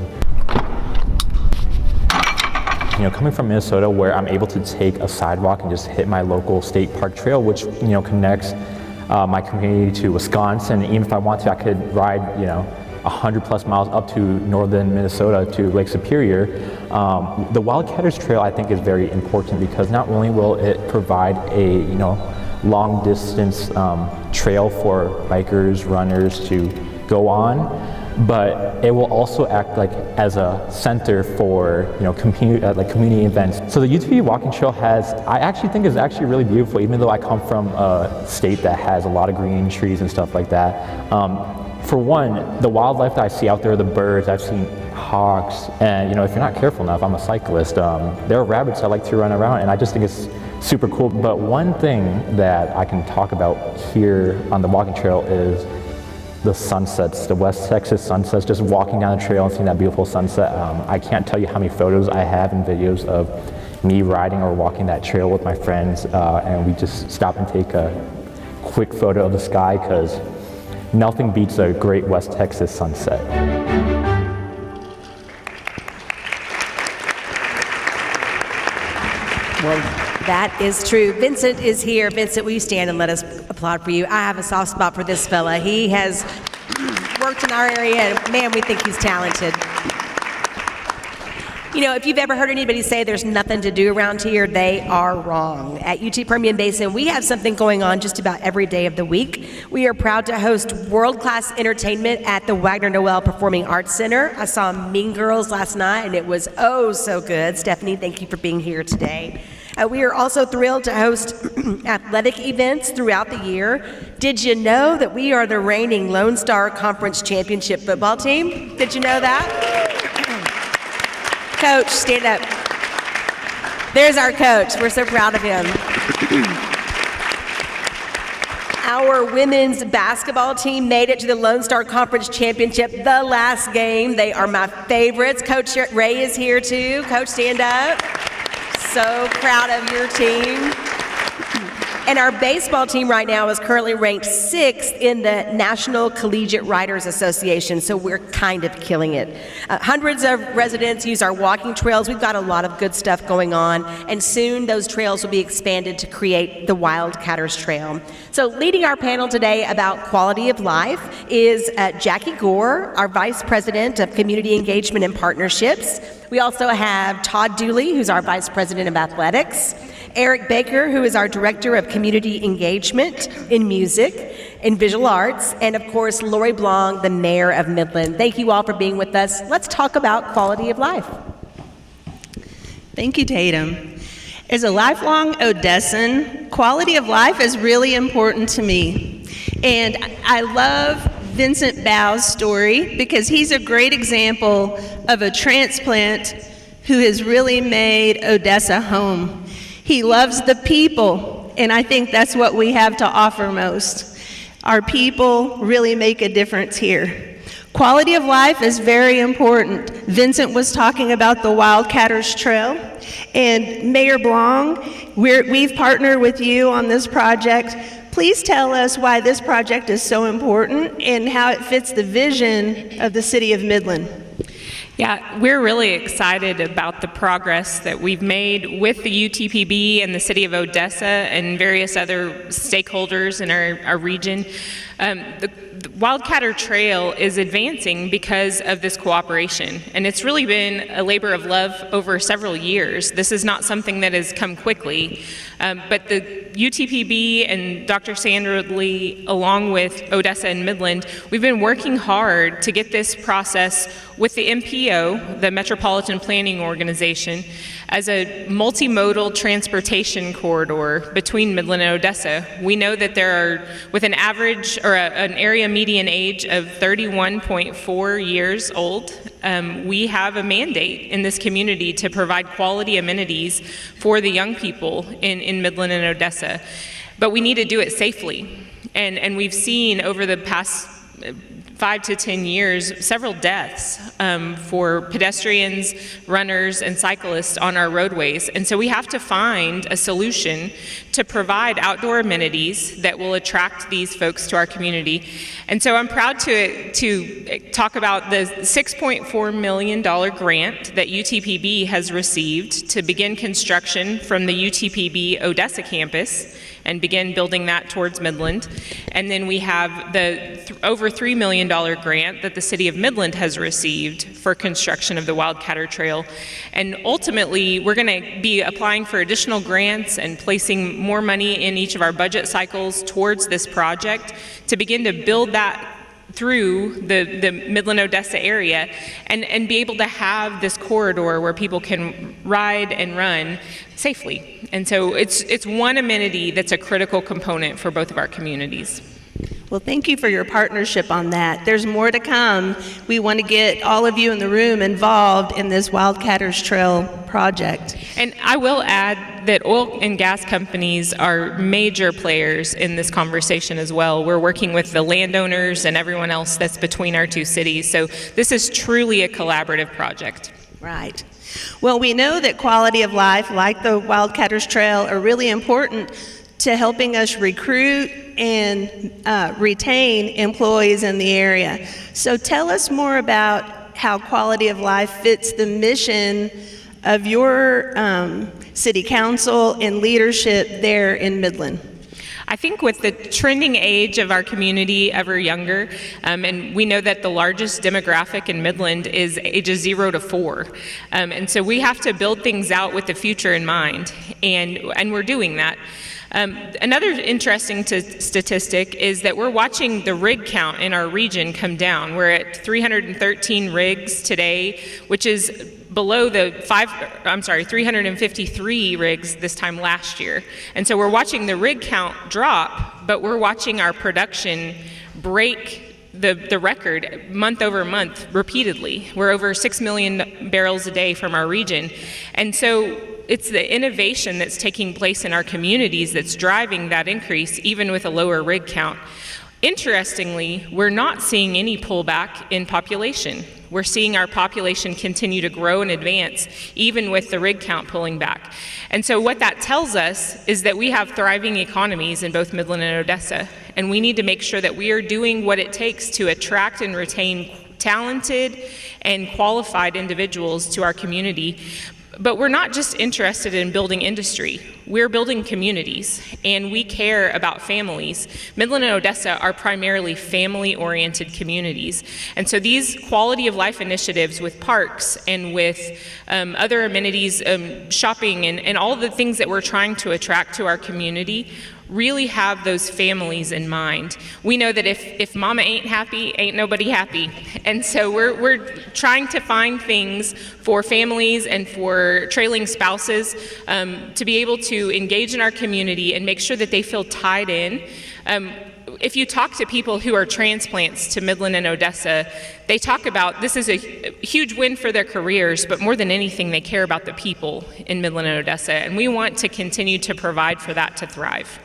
Coming from Minnesota, where I'm able to take a sidewalk and just hit my local state park trail, which connects my community to Wisconsin. Even if I want to, I could ride 100 plus miles up to northern Minnesota to Lake Superior. The Wildcatters Trail, I think, is very important because not only will it provide a long distance trail for bikers, runners to go on, but it will also act as a center for community events. So the UTPB walking trail I actually think is actually really beautiful, even though I come from a state that has a lot of green trees and stuff like that. For one, the wildlife that I see out there, the birds, I've seen hawks, and if you're not careful enough, I'm a cyclist, there are rabbits that like to run around, and I just think it's super cool. But one thing that I can talk about here on the walking trail is the sunsets, the West Texas sunsets, just walking down the trail and seeing that beautiful sunset. I can't tell you how many photos I have and videos of me riding or walking that trail with my friends, and we just stop and take a quick photo of the sky because nothing beats a great West Texas sunset. Well, that is true. Vincent is here. Vincent, will you stand and let us applaud for you? I have a soft spot for this fella. He has worked in our area, and man, we think he's talented. If you've ever heard anybody say there's nothing to do around here, they are wrong. At UT Permian Basin, we have something going on just about every day of the week. We are proud to host world-class entertainment at the Wagner Noel Performing Arts Center. I saw Mean Girls last night, and it was oh so good. Stephanie, thank you for being here today. We are also thrilled to host athletic events throughout the year. Did you know that we are the reigning Lone Star Conference Championship football team? Did you know that? Coach, stand up. There's our coach. We're so proud of him. Our women's basketball team made it to the Lone Star Conference Championship, the last game. They are my favorites. Coach Ray is here too. Coach, stand up. So proud of your team. And our baseball team right now is currently ranked 6th in the National Collegiate Writers Association, so we're kind of killing it. Hundreds of residents use our walking trails. We've got a lot of good stuff going on, and soon those trails will be expanded to create the Wildcatters Trail. So leading our panel today about quality of life is Jackie Gore, our Vice President of Community Engagement and Partnerships. We also have Todd Dooley, who's our Vice President of Athletics, Eric Baker, who is our Director of Community Engagement in Music and Visual Arts, and of course, Lori Blanc, the Mayor of Midland. Thank you all for being with us. Let's talk about quality of life. Thank you, Tatum. As a lifelong Odessan, quality of life is really important to me. And I love Vincent Bau's story because he's a great example of a transplant who has really made Odessa home. He loves the people, and I think that's what we have to offer most. Our people really make a difference here. Quality of life is very important. Vincent was talking about the Wildcatters Trail, and Mayor Blanc, we've partnered with you on this project. Please tell us why this project is so important and how it fits the vision of the City of Midland. Yeah, we're really excited about the progress that we've made with the UTPB and the City of Odessa and various other stakeholders in our region. Wildcatter Trail is advancing because of this cooperation, and it's really been a labor of love over several years. This is not something that has come quickly, but the UTPB and Dr. Sandra Lee, along with Odessa and Midland, we've been working hard to get this process with the MPO, the Metropolitan Planning Organization, as a multimodal transportation corridor between Midland and Odessa. We know that there are, with an average or an area median age of 31.4 years old, we have a mandate in this community to provide quality amenities for the young people in Midland and Odessa. But we need to do it safely. And we've seen over the past 5 to 10 years, several deaths for pedestrians, runners, and cyclists on our roadways. And so we have to find a solution to provide outdoor amenities that will attract these folks to our community. And so I'm proud to talk about the $6.4 million grant that UTPB has received to begin construction from the UTPB Odessa campus and begin building that towards Midland. And then we have the over $3 million grant that the City of Midland has received for construction of the Wildcatter Trail. And ultimately, we're going to be applying for additional grants and placing more money in each of our budget cycles towards this project to begin to build that through the Midland-Odessa area and be able to have this corridor where people can ride and run safely. And so it's one amenity that's a critical component for both of our communities. Well, thank you for your partnership on that. There's more to come. We want to get all of you in the room involved in this Wildcatters Trail project. And I will add that oil and gas companies are major players in this conversation as well. We're working with the landowners and everyone else that's between our two cities. So this is truly a collaborative project. Right. Well, we know that quality of life, like the Wildcatters Trail, are really important to helping us recruit and retain employees in the area. So tell us more about how quality of life fits the mission of your city council and leadership there in Midland. I think with the trending age of our community ever younger, and we know that the largest demographic in Midland is ages 0 to 4. And so we have to build things out with the future in mind, and we're doing that. Another interesting statistic is that we're watching the rig count in our region come down. We're at 313 rigs today, which is below the 353 rigs this time last year. And so we're watching the rig count drop, but we're watching our production break the record month over month repeatedly. We're over 6 million barrels a day from our region. And so it's the innovation that's taking place in our communities that's driving that increase, even with a lower rig count. Interestingly, we're not seeing any pullback in population. We're seeing our population continue to grow and advance, even with the rig count pulling back. And so what that tells us is that we have thriving economies in both Midland and Odessa, and we need to make sure that we are doing what it takes to attract and retain talented and qualified individuals to our community. But we're not just interested in building industry. We're building communities, and we care about families. Midland and Odessa are primarily family-oriented communities. And so these quality of life initiatives with parks and with other amenities, shopping, and all the things that we're trying to attract to our community really have those families in mind. We know that if mama ain't happy, ain't nobody happy. And so we're trying to find things for families and for trailing spouses to be able to engage in our community and make sure that they feel tied in. If you talk to people who are transplants to Midland and Odessa, they talk about this is a huge win for their careers, but more than anything, they care about the people in Midland and Odessa, and we want to continue to provide for that to thrive.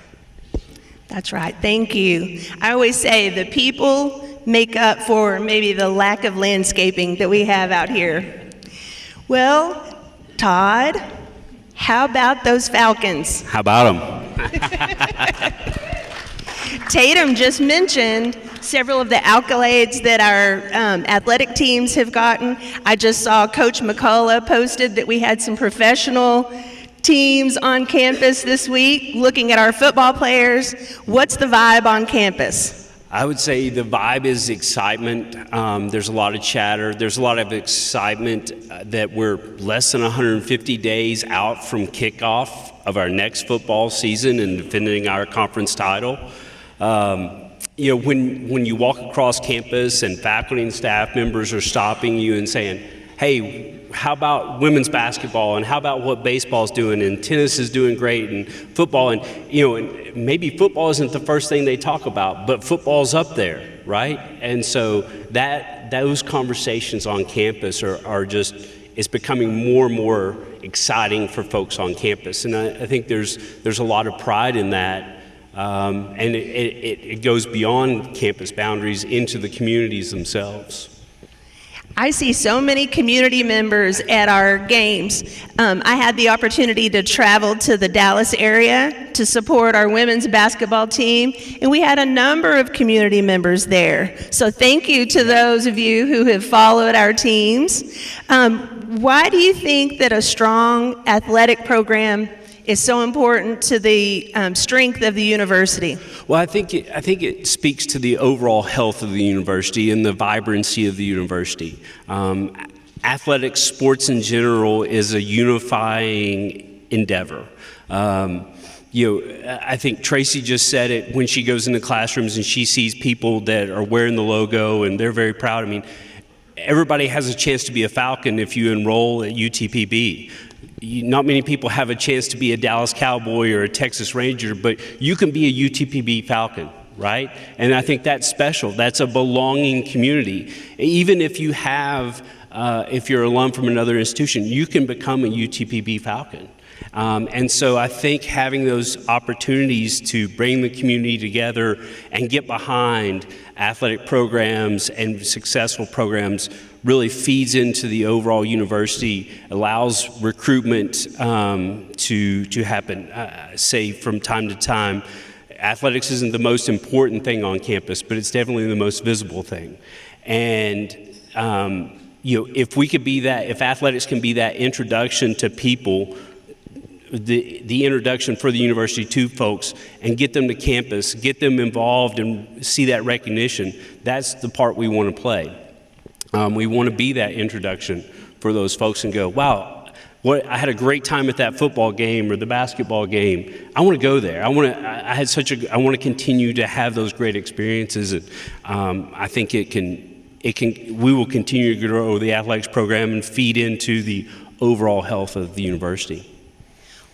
That's right. Thank you. I always say the people make up for maybe the lack of landscaping that we have out here. Well, Todd, how about those Falcons? How about them? Tatum just mentioned several of the accolades that our athletic teams have gotten. I just saw Coach McCullough posted that we had some professional teams on campus this week. Looking at our football players, what's the vibe on campus? I would say the vibe is excitement. There's a lot of chatter. There's a lot of excitement that we're less than 150 days out from kickoff of our next football season and defending our conference title. You know, when you walk across campus and faculty and staff members are stopping you and saying, hey, how about women's basketball, and how about what baseball's doing, and tennis is doing great, and football, and you know, and maybe football isn't the first thing they talk about, but football's up there, right? And so those conversations on campus are just, it's becoming more and more exciting for folks on campus, and I think there's a lot of pride in that. And it goes beyond campus boundaries into the communities themselves. I see so many community members at our games. I had the opportunity to travel to the Dallas area to support our women's basketball team, and we had a number of community members there. So thank you to those of you who have followed our teams. Why do you think that a strong athletic program is so important to the strength of the university? Well, I think it speaks to the overall health of the university and the vibrancy of the university. Athletics, sports in general, is a unifying endeavor. You know, I think Tracy just said it when she goes into classrooms and she sees people that are wearing the logo and they're very proud. I mean, everybody has a chance to be a Falcon if you enroll at UTPB. Not many people have a chance to be a Dallas Cowboy or a Texas Ranger, but you can be a UTPB Falcon, right? And I think that's special. That's a belonging community. Even if you have, if you're an alum from another institution, you can become a UTPB Falcon. And so I think having those opportunities to bring the community together and get behind athletic programs and successful programs really feeds into the overall university, allows recruitment to happen. Say from time to time, athletics isn't the most important thing on campus, but it's definitely the most visible thing. And you know, if we could be that, if athletics can be that introduction to people, the introduction for the university to folks, and get them to campus, get them involved and see that recognition, that's the part we want to play. We want to be that introduction for those folks and go, wow, I had a great time at that football game or the basketball game. I want to go there. I want to continue to have those great experiences. And I think we will continue to grow the athletics program and feed into the overall health of the university.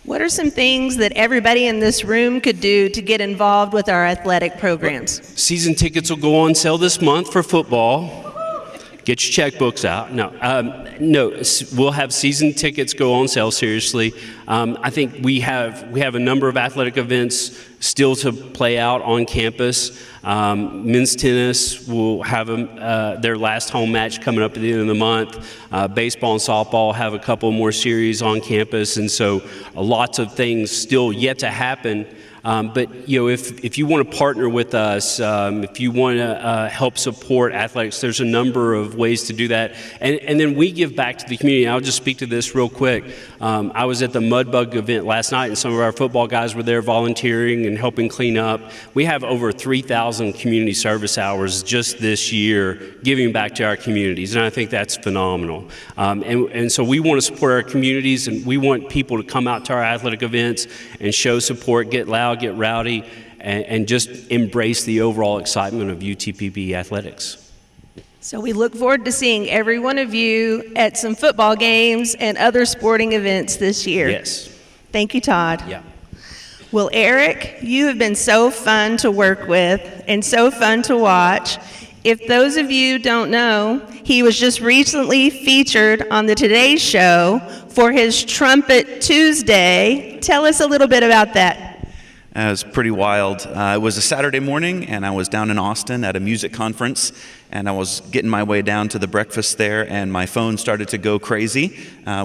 What are some things that everybody in this room could do to get involved with our athletic programs? Season tickets will go on sale this month for football. Get your checkbooks out. No, we'll have season tickets go on sale, seriously. I think we have a number of athletic events still to play out on campus. Men's tennis will have their last home match coming up at the end of the month. Baseball and softball have a couple more series on campus, and so lots of things still yet to happen. But you know, if you want to partner with us, if you want to help support athletics, there's a number of ways to do that. And then we give back to the community. I'll just speak to this real quick. I was at the Mudbug event last night, and some of our football guys were there volunteering and helping clean up. We have over 3,000 community service hours just this year giving back to our communities, and I think that's phenomenal. And so we want to support our communities, and we want people to come out to our athletic events and show support, get loud, get rowdy, and just embrace the overall excitement of UTPB athletics. So we look forward to seeing every one of you at some football games and other sporting events this year. Yes. Thank you, Todd. Yeah. Well, Eric, you have been so fun to work with and so fun to watch. If those of you don't know, he was just recently featured on the Today Show for his Trumpet Tuesday. Tell us a little bit about that. It was pretty wild. It was a Saturday morning, and I was down in Austin at a music conference, and I was getting my way down to the breakfast there, and my phone started to go crazy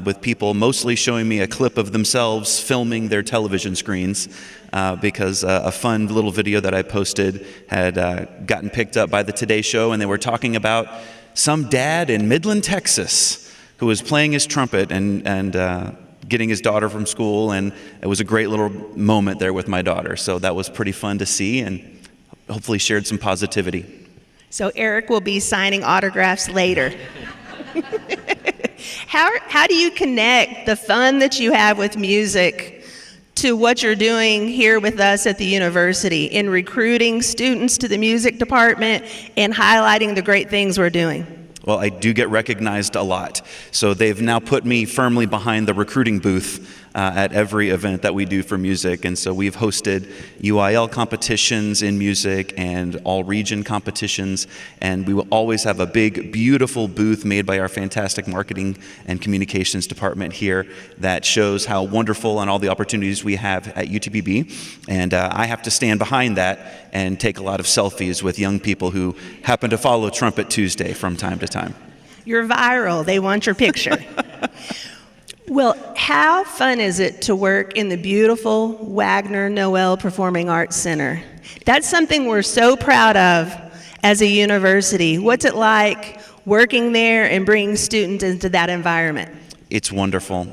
with people mostly showing me a clip of themselves filming their television screens because a fun little video that I posted had gotten picked up by the Today Show, and they were talking about some dad in Midland, Texas, who was playing his trumpet and getting his daughter from school, and it was a great little moment there with my daughter. So that was pretty fun to see, and hopefully shared some positivity. So Eric will be signing autographs later. How do you connect the fun that you have with music to what you're doing here with us at the university in recruiting students to the music department and highlighting the great things we're doing? Well, I do get recognized a lot. So they've now put me firmly behind the recruiting booth at every event that we do for music. And so we've hosted UIL competitions in music and all region competitions. And we will always have a big, beautiful booth made by our fantastic marketing and communications department here that shows how wonderful and all the opportunities we have at UTPB. And I have to stand behind that and take a lot of selfies with young people who happen to follow Trumpet Tuesday from time to time. You're viral. They want your picture. Well, how fun is it to work in the beautiful Wagner Noel Performing Arts Center? That's something we're so proud of as a university. What's it like working there and bringing students into that environment? It's wonderful.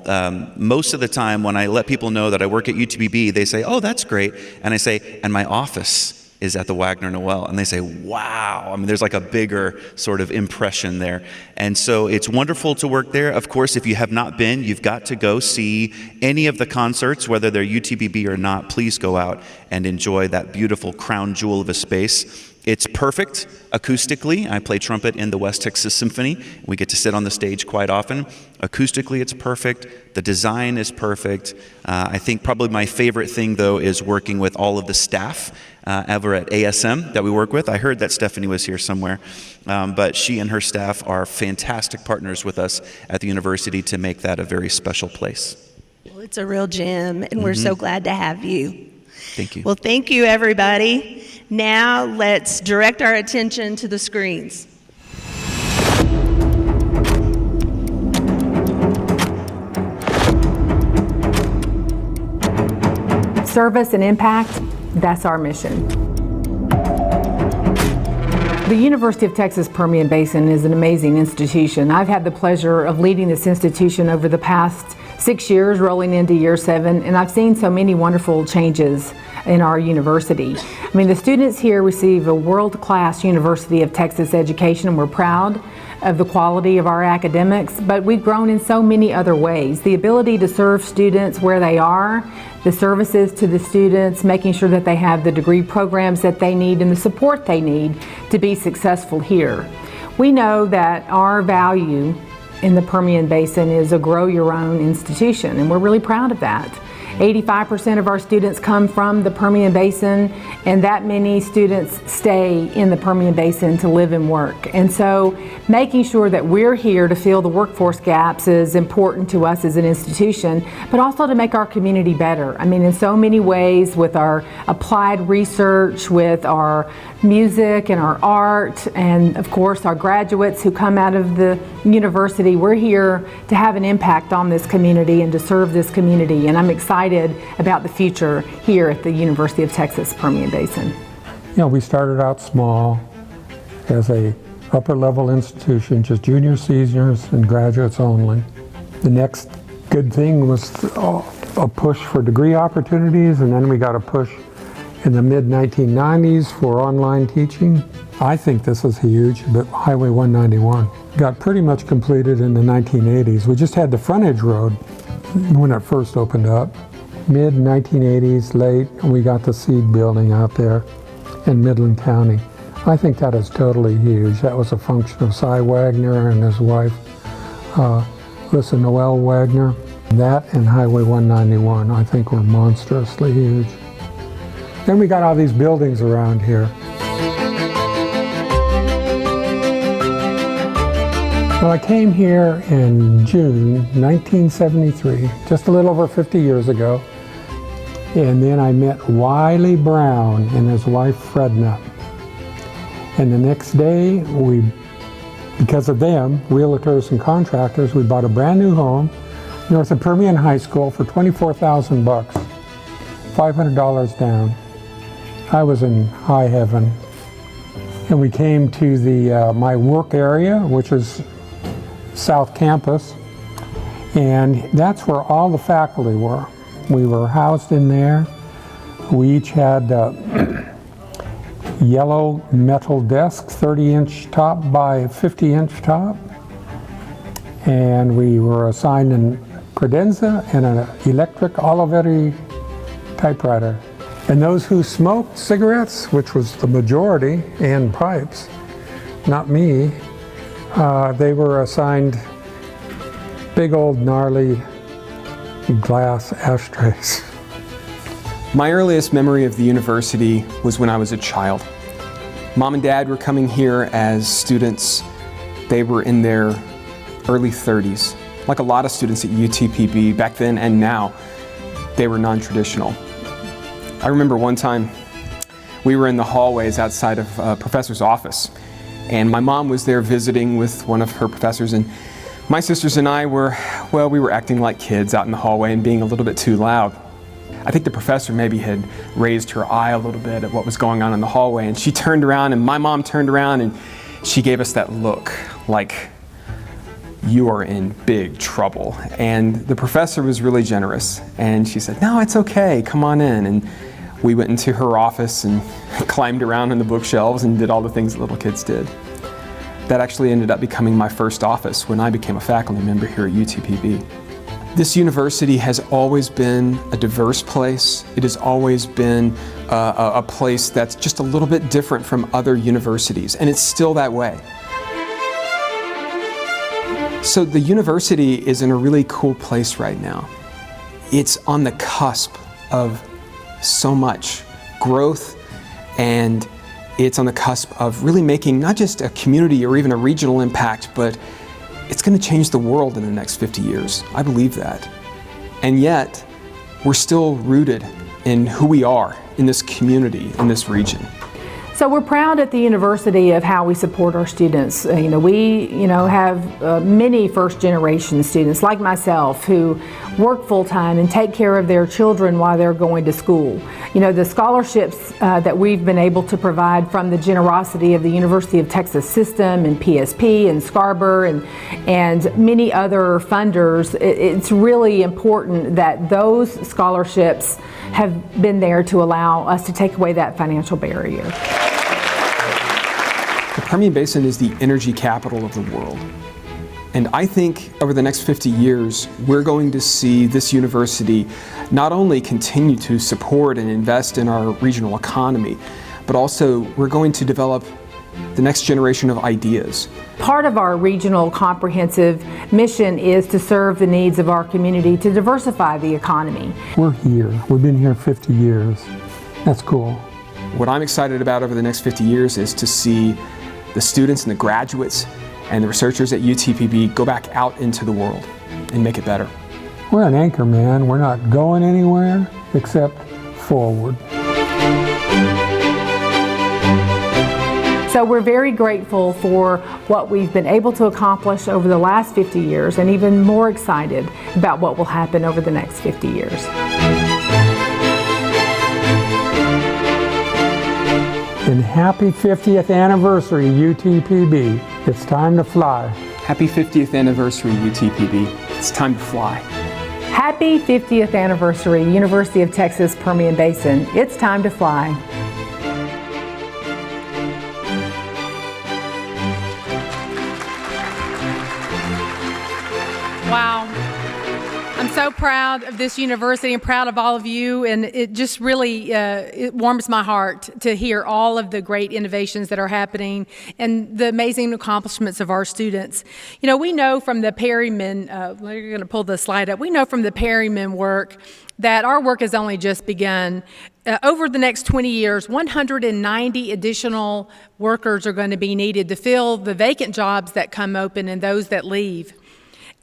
Most of the time when I let people know that I work at UTPB, they say, oh, that's great. And I say, and my office is at the Wagner Noel. And they say, wow. I mean, there's like a bigger sort of impression there. And so it's wonderful to work there. Of course, if you have not been, you've got to go see any of the concerts, whether they're UTPB or not. Please go out and enjoy that beautiful crown jewel of a space. It's perfect acoustically. I play trumpet in the West Texas Symphony. We get to sit on the stage quite often. Acoustically, it's perfect. The design is perfect. I think probably my favorite thing, though, is working with all of the staff ever at ASM that we work with. I heard that Stephanie was here somewhere, but she and her staff are fantastic partners with us at the university to make that a very special place. Well, it's a real gem, and we're so glad to have you. Thank you. Well, thank you, everybody. Now let's direct our attention to the screens. Service and impact, that's our mission. The University of Texas Permian Basin is an amazing institution. I've had the pleasure of leading this institution over the past 6 years, rolling into year 7, and I've seen so many wonderful changes in our university. I mean, the students here receive a world-class University of Texas education, and we're proud of the quality of our academics, but we've grown in so many other ways. The ability to serve students where they are, the services to the students, making sure that they have the degree programs that they need and the support they need to be successful here. We know that our value in the Permian Basin is a grow your own institution, and we're really proud of that. 85% of our students come from the Permian Basin, and that many students stay in the Permian Basin to live and work. And so making sure that we're here to fill the workforce gaps is important to us as an institution, but also to make our community better. I mean, in so many ways, with our applied research, with our music and our art, and of course our graduates who come out of the university, we're here to have an impact on this community and to serve this community. And I'm excited about the future here at the University of Texas Permian Basin. You know, we started out small as a upper level institution, just juniors, seniors, and graduates only. The next good thing was a push for degree opportunities, and then we got a push in the mid-1990s for online teaching. I think this is huge, but Highway 191 got pretty much completed in the 1980s. We just had the frontage road when it first opened up. Mid-1980s, late, we got the seed building out there in Midland County. I think that is totally huge. That was a function of Cy Wagner and his wife, Lisa Noel Wagner. That and Highway 191, I think, were monstrously huge. Then we got all these buildings around here. Well, I came here in June 1973, just a little over 50 years ago. And then I met Wiley Brown and his wife Fredna. And the next day, because of them, realtors and contractors, we bought a brand new home north of Permian High School for $24,000 bucks, $500 down. I was in high heaven. And we came to the my work area, which is South Campus, and that's where all the faculty were. We were housed in there. We each had yellow metal desk, 30-inch top by 50-inch top. And we were assigned an credenza and an electric Oliveri typewriter. And those who smoked cigarettes, which was the majority, and pipes, not me, they were assigned big old gnarly glass ashtrays. My earliest memory of the university was when I was a child. Mom and Dad were coming here as students. They were in their early 30s. Like a lot of students at UTPB back then and now, they were non-traditional. I remember one time we were in the hallways outside of a professor's office, and my mom was there visiting with one of her professors, and my sisters and I were, well, we were acting like kids out in the hallway and being a little bit too loud. I think the professor maybe had raised her eye a little bit at what was going on in the hallway, and she turned around, and my mom turned around, and she gave us that look like, you are in big trouble. And the professor was really generous, and she said, no, it's okay, come on in. And we went into her office and climbed around in the bookshelves and did all the things that little kids did. That actually ended up becoming my first office when I became a faculty member here at UTPB. This university has always been a diverse place. It has always been a place that's just a little bit different from other universities, and it's still that way. So the university is in a really cool place right now. It's on the cusp of so much growth, and it's on the cusp of really making not just a community or even a regional impact, but it's going to change the world in the next 50 years. I believe that. And yet, we're still rooted in who we are in this community, in this region. So we're proud at the university of how we support our students. We have many first-generation students like myself who work full-time and take care of their children while they're going to school. The scholarships that we've been able to provide from the generosity of the University of Texas system and PSP and Scarborough and many other funders, it's really important that those scholarships have been there to allow us to take away that financial barrier. The Permian Basin is the energy capital of the world. And I think over the next 50 years, we're going to see this university not only continue to support and invest in our regional economy, but also we're going to develop the next generation of ideas. Part of our regional comprehensive mission is to serve the needs of our community to diversify the economy. We're here. We've been here 50 years. That's cool. What I'm excited about over the next 50 years is to see the students and the graduates and the researchers at UTPB go back out into the world and make it better. We're an anchor, man. We're not going anywhere except forward. So we're very grateful for what we've been able to accomplish over the last 50 years and even more excited about what will happen over the next 50 years. And happy 50th anniversary, UTPB. It's time to fly. Happy 50th anniversary, UTPB. It's time to fly. Happy 50th anniversary, University of Texas Permian Basin. It's time to fly. Wow. I'm so proud of this university and proud of all of you, and it just really it warms my heart to hear all of the great innovations that are happening and the amazing accomplishments of our students. We know from the Perryman, we're going to pull the slide up, we know from the Perryman work that our work has only just begun. Over the next 20 years, 190 additional workers are going to be needed to fill the vacant jobs that come open and those that leave.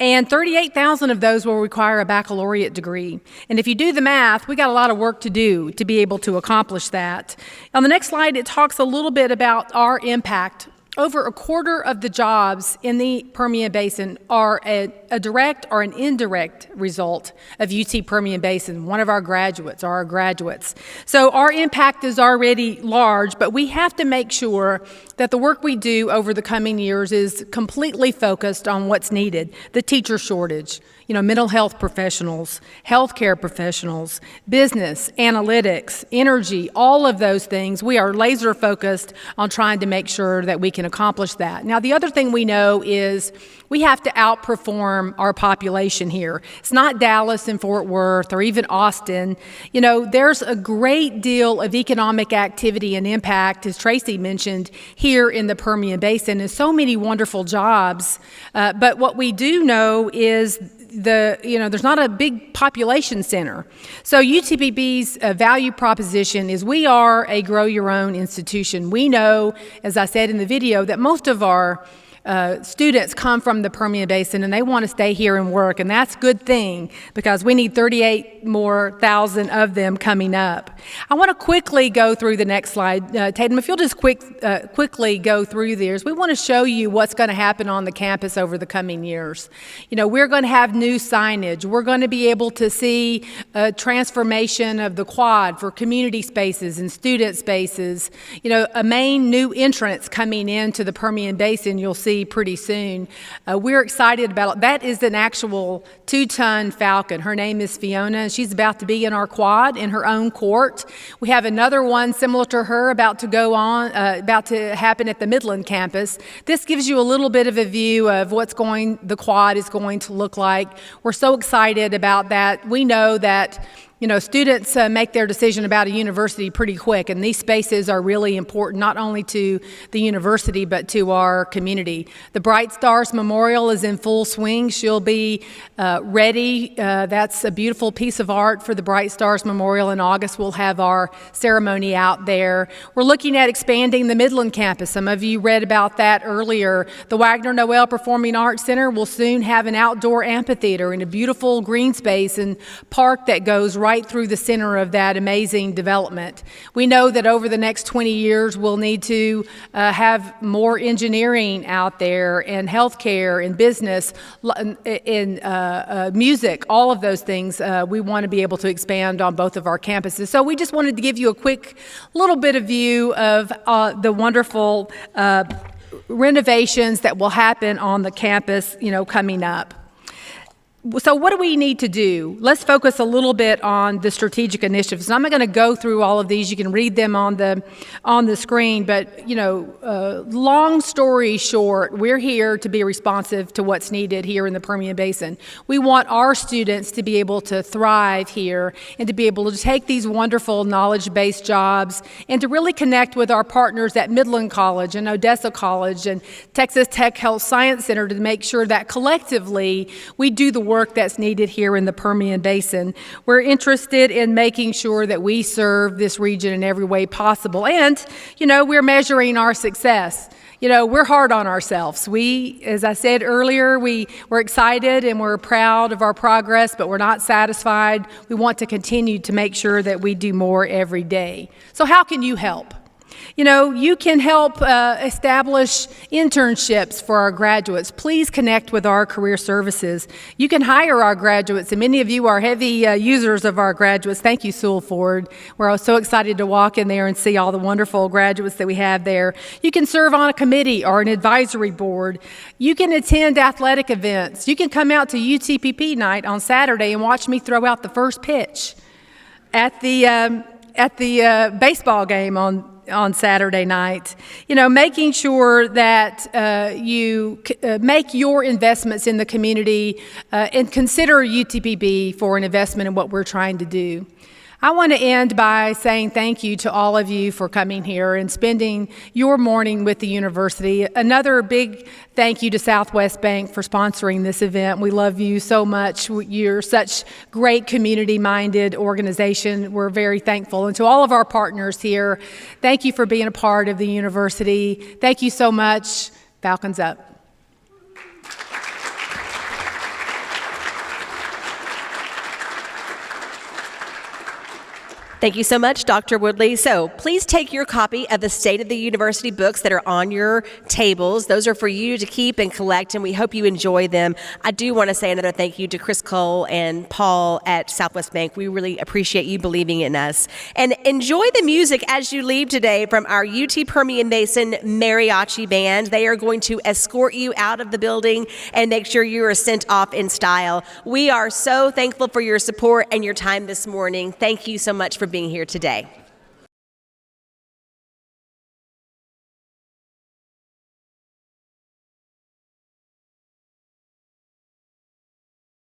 And 38,000 of those will require a baccalaureate degree. And if you do the math, we got a lot of work to do to be able to accomplish that. On the next slide, it talks a little bit about our impact over a quarter of the jobs in the Permian Basin are a direct or an indirect result of UT Permian Basin, one of our graduates or our graduates. So our impact is already large, but we have to make sure that the work we do over the coming years is completely focused on what's needed. The teacher shortage, mental health professionals, healthcare professionals, business, analytics, energy, all of those things. We are laser focused on trying to make sure that we can accomplish that. Now, the other thing we know is we have to outperform our population here. It's not Dallas and Fort Worth or even Austin. There's a great deal of economic activity and impact, as Tracy mentioned, here in the Permian Basin, and so many wonderful jobs. But what we do know is there's not a big population center. So UTPB's value proposition is we are a grow your own institution. We know, as I said in the video, that most of our students come from the Permian Basin and they want to stay here and work, and that's a good thing because we need 38,000 more of them coming up. I want to quickly go through the next slide. Tatum, if you'll just quickly go through these. We want to show you what's going to happen on the campus over the coming years. We're going to have new signage. We're going to be able to see a transformation of the quad for community spaces and student spaces. A main new entrance coming into the Permian Basin you'll see pretty soon. We're excited about it. That is an actual 2-ton Falcon. Her name is Fiona, and she's about to be in our quad in her own court. We have another one similar to her about to happen at the Midland campus. This gives you a little bit of a view of the quad is going to look like. We're so excited about that. We know that students make their decision about a university pretty quick, and these spaces are really important not only to the university but to our community. The Bright Stars Memorial is in full swing. She'll be ready. That's a beautiful piece of art for the Bright Stars Memorial. In August, we'll have our ceremony out there. We're looking at expanding the Midland campus. Some of you read about that earlier. The Wagner Noel Performing Arts Center will soon have an outdoor amphitheater and a beautiful green space and park that goes right through the center of that amazing development. We know that over the next 20 years, we'll need to have more engineering out there and healthcare and business and music, all of those things. We want to be able to expand on both of our campuses. So we just wanted to give you a quick little bit of view of the wonderful renovations that will happen on the campus, coming up. So what do we need to do? Let's focus a little bit on the strategic initiatives. I'm not going to go through all of these. You can read them on the screen. But long story short, we're here to be responsive to what's needed here in the Permian Basin. We want our students to be able to thrive here and to be able to take these wonderful knowledge-based jobs and to really connect with our partners at Midland College and Odessa College and Texas Tech Health Science Center to make sure that collectively we do the work that's needed here in the Permian Basin. We're interested in making sure that we serve this region in every way possible. And, we're measuring our success. We're hard on ourselves. As I said earlier, we're excited and we're proud of our progress, but we're not satisfied. We want to continue to make sure that we do more every day. So how can you help? You can help establish internships for our graduates. Please connect with our career services. You can hire our graduates, and many of you are heavy users of our graduates. Thank you, Sewell Ford. We're so excited to walk in there and see all the wonderful graduates that we have there. You can serve on a committee or an advisory board. You can attend athletic events. You can come out to UTPB night on Saturday and watch me throw out the first pitch at the baseball game on Saturday night. Making sure that you make your investments in the community and consider UTPB for an investment in what we're trying to do. I want to end by saying thank you to all of you for coming here and spending your morning with the university. Another big thank you to Southwest Bank for sponsoring this event. We love you so much. You're such great community-minded organization. We're very thankful. And to all of our partners here, thank you for being a part of the university. Thank you so much. Falcons up. Thank you so much, Dr. Woodley. So please take your copy of the State of the University books that are on your tables. Those are for you to keep and collect, and we hope you enjoy them. I do want to say another thank you to Chris Cole and Paul at Southwest Bank. We really appreciate you believing in us. And enjoy the music as you leave today from our UT Permian Basin Mariachi Band. They are going to escort you out of the building and make sure you are sent off in style. We are so thankful for your support and your time this morning. Thank you so much for being here today.